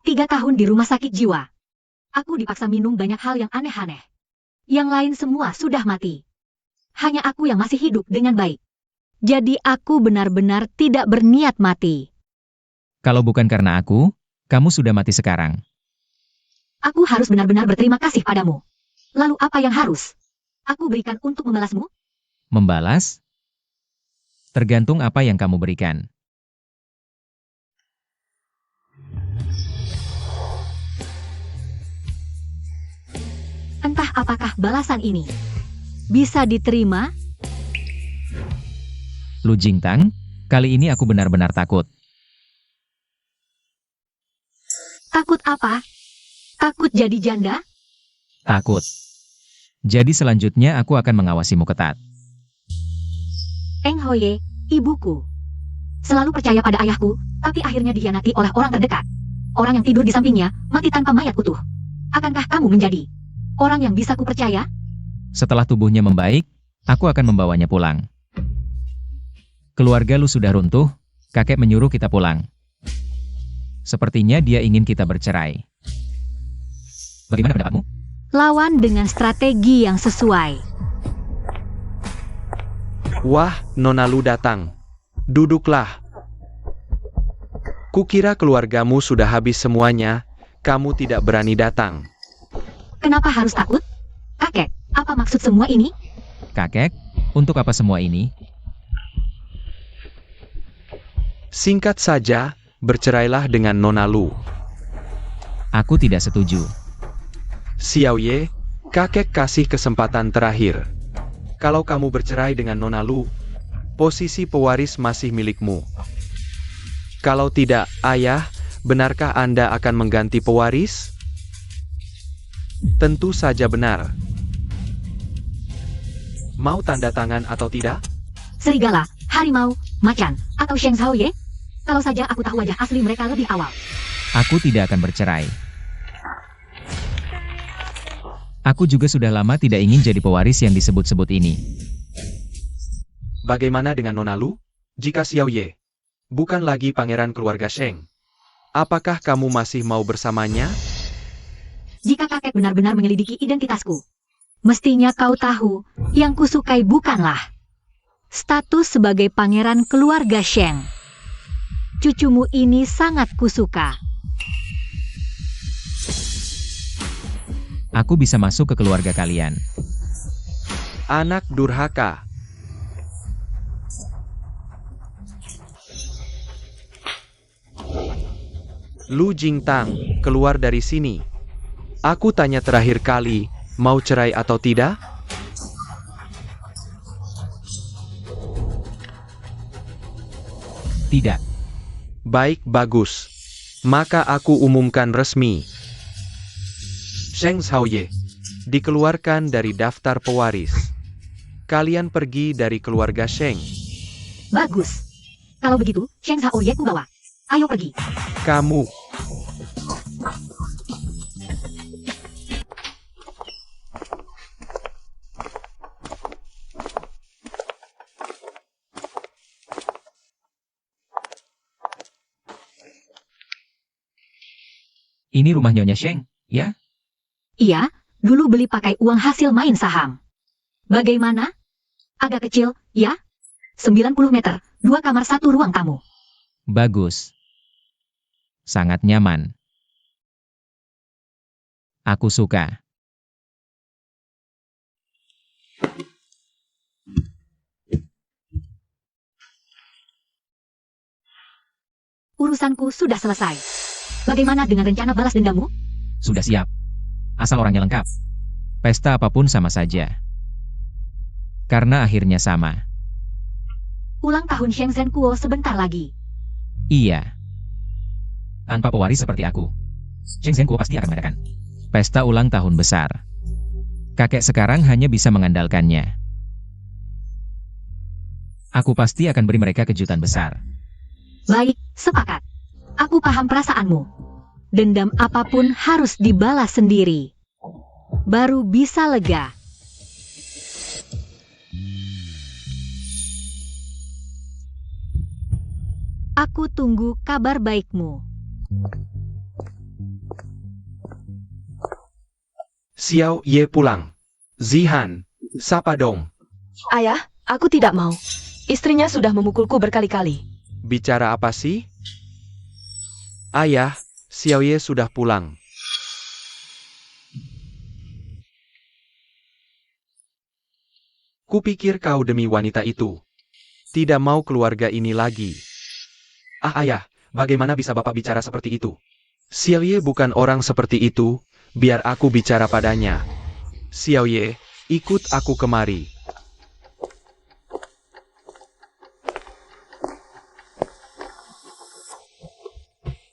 3 tahun di rumah sakit jiwa. Aku dipaksa minum banyak hal yang aneh-aneh. Yang lain semua sudah mati. Hanya aku yang masih hidup dengan baik. Jadi aku benar-benar tidak berniat mati. Kalau bukan karena aku, kamu sudah mati sekarang. Aku harus benar-benar berterima kasih padamu. Lalu apa yang harus aku berikan untuk membalasmu? Membalas? Tergantung apa yang kamu berikan. Entah apakah balasan ini bisa diterima? Lu Jingtang, kali ini aku benar-benar takut. Takut apa? Takut jadi janda? Takut. Jadi selanjutnya aku akan mengawasimu ketat. Eng Hoye, ibuku. Selalu percaya pada ayahku, tapi akhirnya dikhianati oleh orang terdekat. Orang yang tidur di sampingnya, mati tanpa mayat utuh. Akankah kamu menjadi orang yang bisa kupercaya? Setelah tubuhnya membaik, aku akan membawanya pulang. Keluarga lu sudah runtuh, kakek menyuruh kita pulang. Sepertinya dia ingin kita bercerai. Bagaimana pendapatmu? Lawan dengan strategi yang sesuai. Wah, Nona Lu datang. Duduklah. Kukira keluargamu sudah habis semuanya, kamu tidak berani datang. Kenapa harus takut? Kakek, apa maksud semua ini? Kakek, untuk apa semua ini? Singkat saja, bercerailah dengan Nona Lu. Aku tidak setuju. Xiao Ye, kakek kasih kesempatan terakhir. Kalau kamu bercerai dengan Nona Lu, posisi pewaris masih milikmu. Kalau tidak, ayah, benarkah Anda akan mengganti pewaris? Tentu saja benar. Mau tanda tangan atau tidak? Serigala, harimau, macan, atau Sheng Zhao Ye? Kalau saja aku tahu wajah asli mereka lebih awal. Aku tidak akan bercerai. Aku juga sudah lama tidak ingin jadi pewaris yang disebut-sebut ini. Bagaimana dengan Nona Lu? Jika Xiao Ye bukan lagi pangeran keluarga Sheng, apakah kamu masih mau bersamanya? Jika kakek benar-benar menyelidiki identitasku, mestinya kau tahu, yang kusukai bukanlah status sebagai pangeran keluarga Sheng. Cucumu ini sangat kusuka. Aku bisa masuk ke keluarga kalian. Anak durhaka. Lu Jingtang, keluar dari sini. Aku tanya terakhir kali, mau cerai atau tidak? Tidak. Baik, bagus. Maka aku umumkan resmi. Sheng Zhaoye dikeluarkan dari daftar pewaris. Kalian pergi dari keluarga Sheng. Bagus. Kalau begitu, Sheng Zhao Ye ku bawa. Ayo pergi. Kamu. Ini rumah Nyonya Sheng, ya? Iya, dulu beli pakai uang hasil main saham. Bagaimana? Agak kecil, ya? 90 meter, 2 kamar 1 ruang tamu. Bagus. Sangat nyaman. Aku suka. Urusanku sudah selesai. Bagaimana dengan rencana balas dendammu? Sudah siap. Asal orangnya lengkap. Pesta apapun sama saja. Karena akhirnya sama. Ulang tahun Shenzhen Kuo sebentar lagi. Iya. Tanpa pewaris seperti aku, Sheng Zhenguo pasti akan mengadakan pesta ulang tahun besar. Kakek sekarang hanya bisa mengandalkannya. Aku pasti akan beri mereka kejutan besar. Baik, sepakat. Aku paham perasaanmu. Dendam apapun harus dibalas sendiri. Baru bisa lega. Aku tunggu kabar baikmu. Xiao Ye pulang. Zihan, sapa dong. Ayah, aku tidak mau. Istrinya sudah memukulku berkali-kali. Bicara apa sih? Ayah, Xiao Ye sudah pulang. Kupikir kau demi wanita itu. Tidak mau keluarga ini lagi. Ah ayah, bagaimana bisa bapak bicara seperti itu? Xiao Ye bukan orang seperti itu, biar aku bicara padanya. Xiao Ye, ikut aku kemari.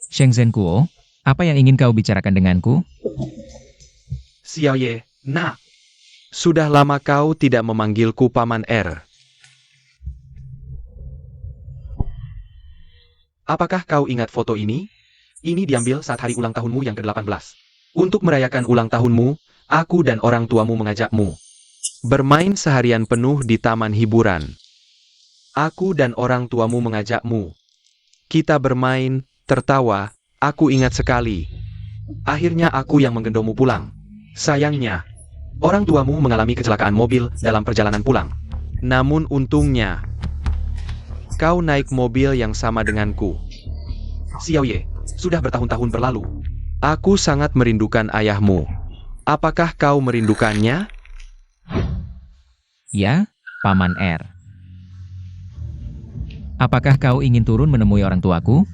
Sheng Zhenguo, apa yang ingin kau bicarakan denganku? Xiao Ye, nak. Sudah lama kau tidak memanggilku Paman R. Apakah kau ingat foto ini? Ini diambil saat hari ulang tahunmu yang ke-18. Untuk merayakan ulang tahunmu, aku dan orang tuamu mengajakmu bermain seharian penuh di taman hiburan. Aku dan orang tuamu mengajakmu. Kita bermain, tertawa, aku ingat sekali. Akhirnya aku yang menggendongmu pulang. Sayangnya, orang tuamu mengalami kecelakaan mobil dalam perjalanan pulang. Namun untungnya, kau naik mobil yang sama denganku. Xiao Ye, sudah bertahun-tahun berlalu. Aku sangat merindukan ayahmu. Apakah kau merindukannya? Ya, Paman R. Apakah kau ingin turun menemui orang tuaku?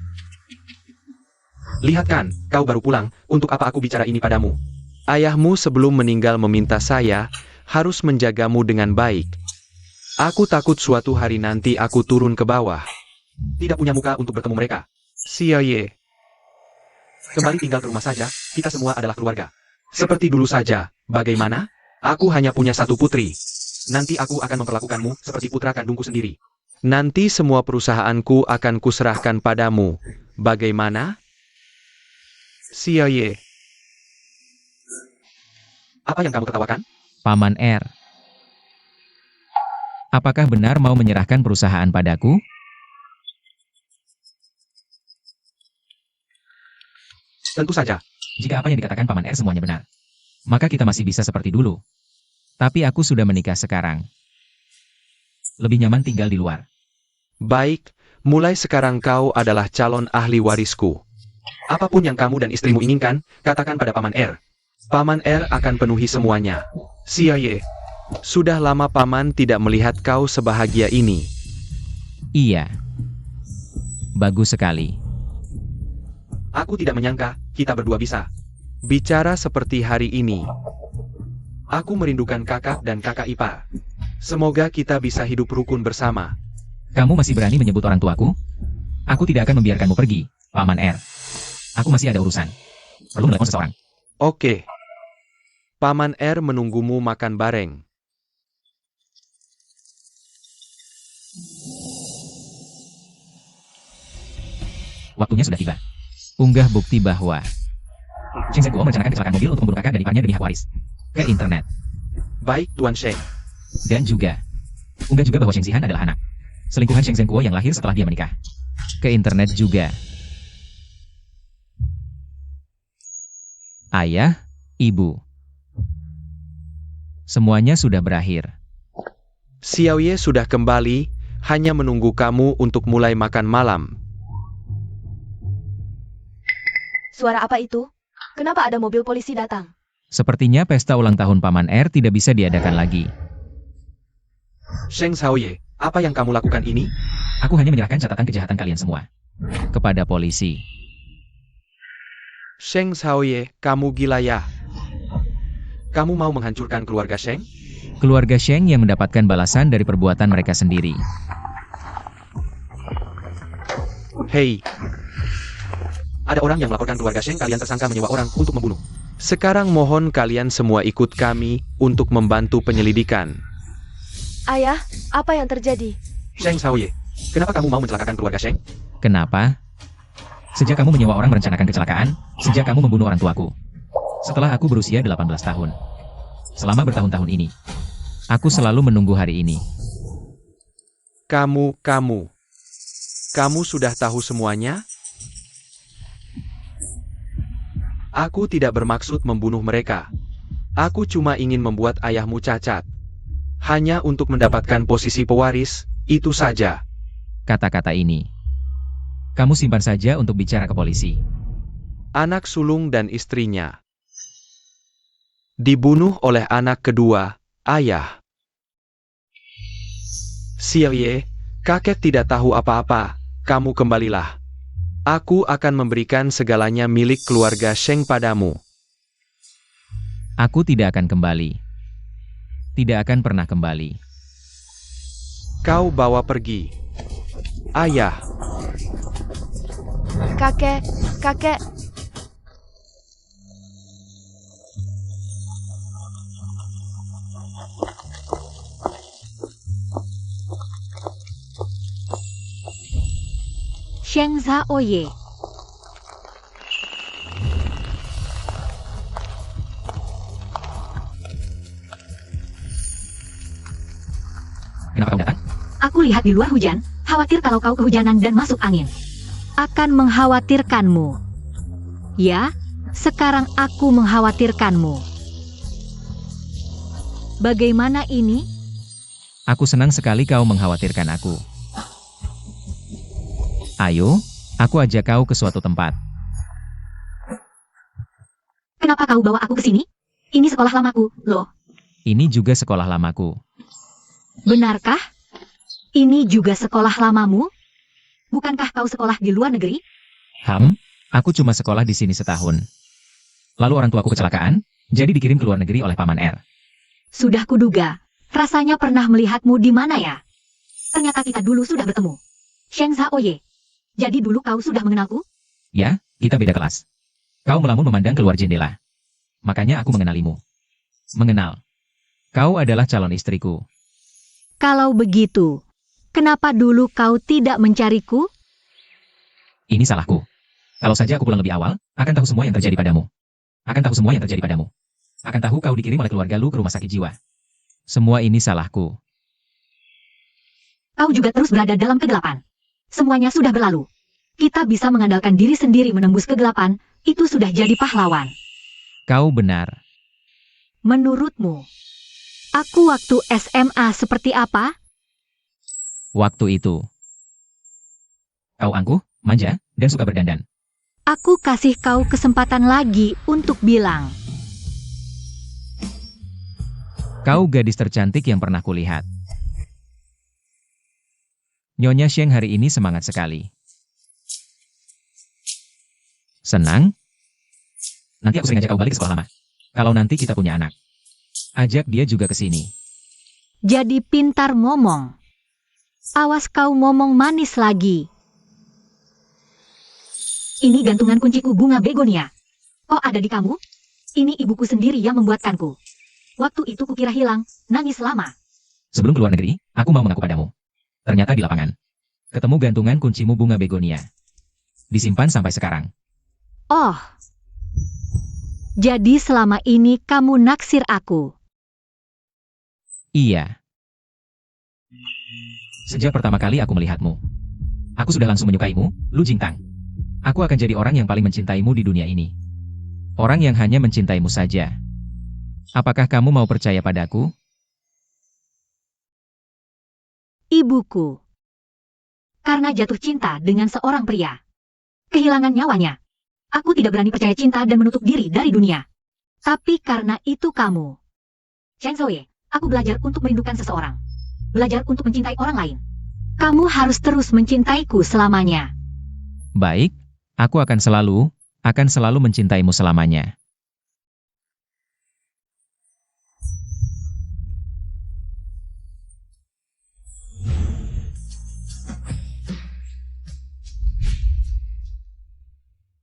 Lihat kan, kau baru pulang, untuk apa aku bicara ini padamu? Ayahmu sebelum meninggal meminta saya harus menjagamu dengan baik. Aku takut suatu hari nanti aku turun ke bawah. Tidak punya muka untuk bertemu mereka. Xiao Ye. Kembali tinggal ke rumah saja, kita semua adalah keluarga. Seperti dulu saja, bagaimana? Aku hanya punya satu putri. Nanti aku akan memperlakukanmu seperti putra kandungku sendiri. Nanti semua perusahaanku akan kuserahkan padamu. Bagaimana? Xiao Ye. Apa yang kamu ketawakan? Paman R. Apakah benar mau menyerahkan perusahaan padaku? Tentu saja. Jika apa yang dikatakan Paman R semuanya benar, maka kita masih bisa seperti dulu. Tapi aku sudah menikah sekarang. Lebih nyaman tinggal di luar. Baik, mulai sekarang kau adalah calon ahli warisku. Apapun yang kamu dan istrimu inginkan, katakan pada Paman R. Paman R akan penuhi semuanya. Xiao Ye, sudah lama Paman tidak melihat kau sebahagia ini. Iya. Bagus sekali. Aku tidak menyangka, kita berdua bisa bicara seperti hari ini. Aku merindukan kakak dan kakak ipar. Semoga kita bisa hidup rukun bersama. Kamu masih berani menyebut orang tuaku? Aku tidak akan membiarkanmu pergi, Paman R. Aku masih ada urusan. Perlu menelepon seseorang. Oke. Paman R menunggumu makan bareng. Waktunya sudah tiba. Unggah bukti bahwa Sheng Zhenguo merencanakan kecelakaan mobil untuk membunuh kakak dan iparnya demi hak waris. Ke internet. Baik, Tuan Sheng. Dan juga, unggah juga bahwa Sheng Zihan adalah anak selingkuhan Sheng Zhenguo yang lahir setelah dia menikah. Ke internet juga. Ayah, ibu. Semuanya sudah berakhir. Xiao Ye sudah kembali, hanya menunggu kamu untuk mulai makan malam. Suara apa itu? Kenapa ada mobil polisi datang? Sepertinya pesta ulang tahun Paman R tidak bisa diadakan lagi. Sheng Xiao Ye, apa yang kamu lakukan ini? Aku hanya menyerahkan catatan kejahatan kalian semua kepada polisi. Sheng Xiao Ye, kamu gila ya? Kamu mau menghancurkan keluarga Sheng? Keluarga Sheng yang mendapatkan balasan dari perbuatan mereka sendiri. Hei, ada orang yang melaporkan keluarga Sheng kalian tersangka menyewa orang untuk membunuh. Sekarang mohon kalian semua ikut kami untuk membantu penyelidikan. Ayah, apa yang terjadi? Sheng Xiao Ye, kenapa kamu mau mencelakakan keluarga Sheng? Kenapa? Sejak kamu menyewa orang merencanakan kecelakaan, sejak kamu membunuh orang tuaku. Setelah aku berusia 18 tahun. Selama bertahun-tahun ini, aku selalu menunggu hari ini. Kamu Kamu sudah tahu semuanya? Aku tidak bermaksud membunuh mereka. Aku cuma ingin membuat ayahmu cacat. Hanya untuk mendapatkan posisi pewaris, itu saja. Kata-kata ini kamu simpan saja untuk bicara ke polisi. Anak sulung dan istrinya dibunuh oleh anak kedua, ayah. Xie, kakek tidak tahu apa-apa, kamu kembalilah. Aku akan memberikan segalanya milik keluarga Sheng padamu. Aku tidak akan kembali. Tidak akan pernah kembali. Kau bawa pergi. Ayah. Kakek, kakek. Sheng Zaoye. Kenapa kau datang? Aku lihat di luar hujan, khawatir kalau kau kehujanan dan masuk angin. Akan mengkhawatirkanmu. Ya, sekarang aku mengkhawatirkanmu. Bagaimana ini? Aku senang sekali kau mengkhawatirkan aku. Ayo, aku ajak kau ke suatu tempat. Kenapa kau bawa aku ke sini? Ini sekolah lamaku, loh. Ini juga sekolah lamaku. Benarkah? Ini juga sekolah lamamu? Bukankah kau sekolah di luar negeri? Aku cuma sekolah di sini setahun. Lalu orang tuaku kecelakaan, jadi dikirim ke luar negeri oleh Paman R. Sudah kuduga. Rasanya pernah melihatmu di mana ya? Ternyata kita dulu sudah bertemu. Sheng Zaoye. Jadi dulu kau sudah mengenalku? Ya, kita beda kelas. Kau melamun memandang keluar jendela. Makanya aku mengenalimu. Mengenal. Kau adalah calon istriku. Kalau begitu, kenapa dulu kau tidak mencariku? Ini salahku. Kalau saja aku pulang lebih awal, akan tahu semua yang terjadi padamu. Akan tahu semua yang terjadi padamu. Akan tahu kau dikirim oleh keluarga lu ke rumah sakit jiwa. Semua ini salahku. Kau juga terus berada dalam kegelapan. Semuanya sudah berlalu. Kita bisa mengandalkan diri sendiri menembus kegelapan, itu sudah jadi pahlawan. Kau benar. Menurutmu, aku waktu SMA seperti apa? Waktu itu. Kau angkuh, manja, dan suka berdandan. Aku kasih kau kesempatan lagi untuk bilang. Kau gadis tercantik yang pernah kulihat. Nyonya Sheng hari ini semangat sekali. Senang? Nanti aku sering ajak kau balik ke sekolah lama. Kalau nanti kita punya anak. Ajak dia juga ke sini. Jadi pintar ngomong. Awas kau ngomong manis lagi. Ini gantungan kunciku bunga begonia. Oh, ada di kamu? Ini ibuku sendiri yang membuatkanku. Waktu itu kukira hilang, nangis lama. Sebelum keluar negeri, aku mau mengaku padamu. Ternyata di lapangan. Ketemu gantungan kuncimu bunga begonia. Disimpan sampai sekarang. Oh. Jadi selama ini kamu naksir aku. Iya. Sejak pertama kali aku melihatmu. Aku sudah langsung menyukaimu, Lu Jingtang. Aku akan jadi orang yang paling mencintaimu di dunia ini. Orang yang hanya mencintaimu saja. Apakah kamu mau percaya padaku? Ibuku. Karena jatuh cinta dengan seorang pria. Kehilangan nyawanya. Aku tidak berani percaya cinta dan menutup diri dari dunia. Tapi karena itu kamu. Sheng Zaoye, aku belajar untuk merindukan seseorang. Belajar untuk mencintai orang lain. Kamu harus terus mencintaiku selamanya. Baik, aku akan selalu mencintaimu selamanya.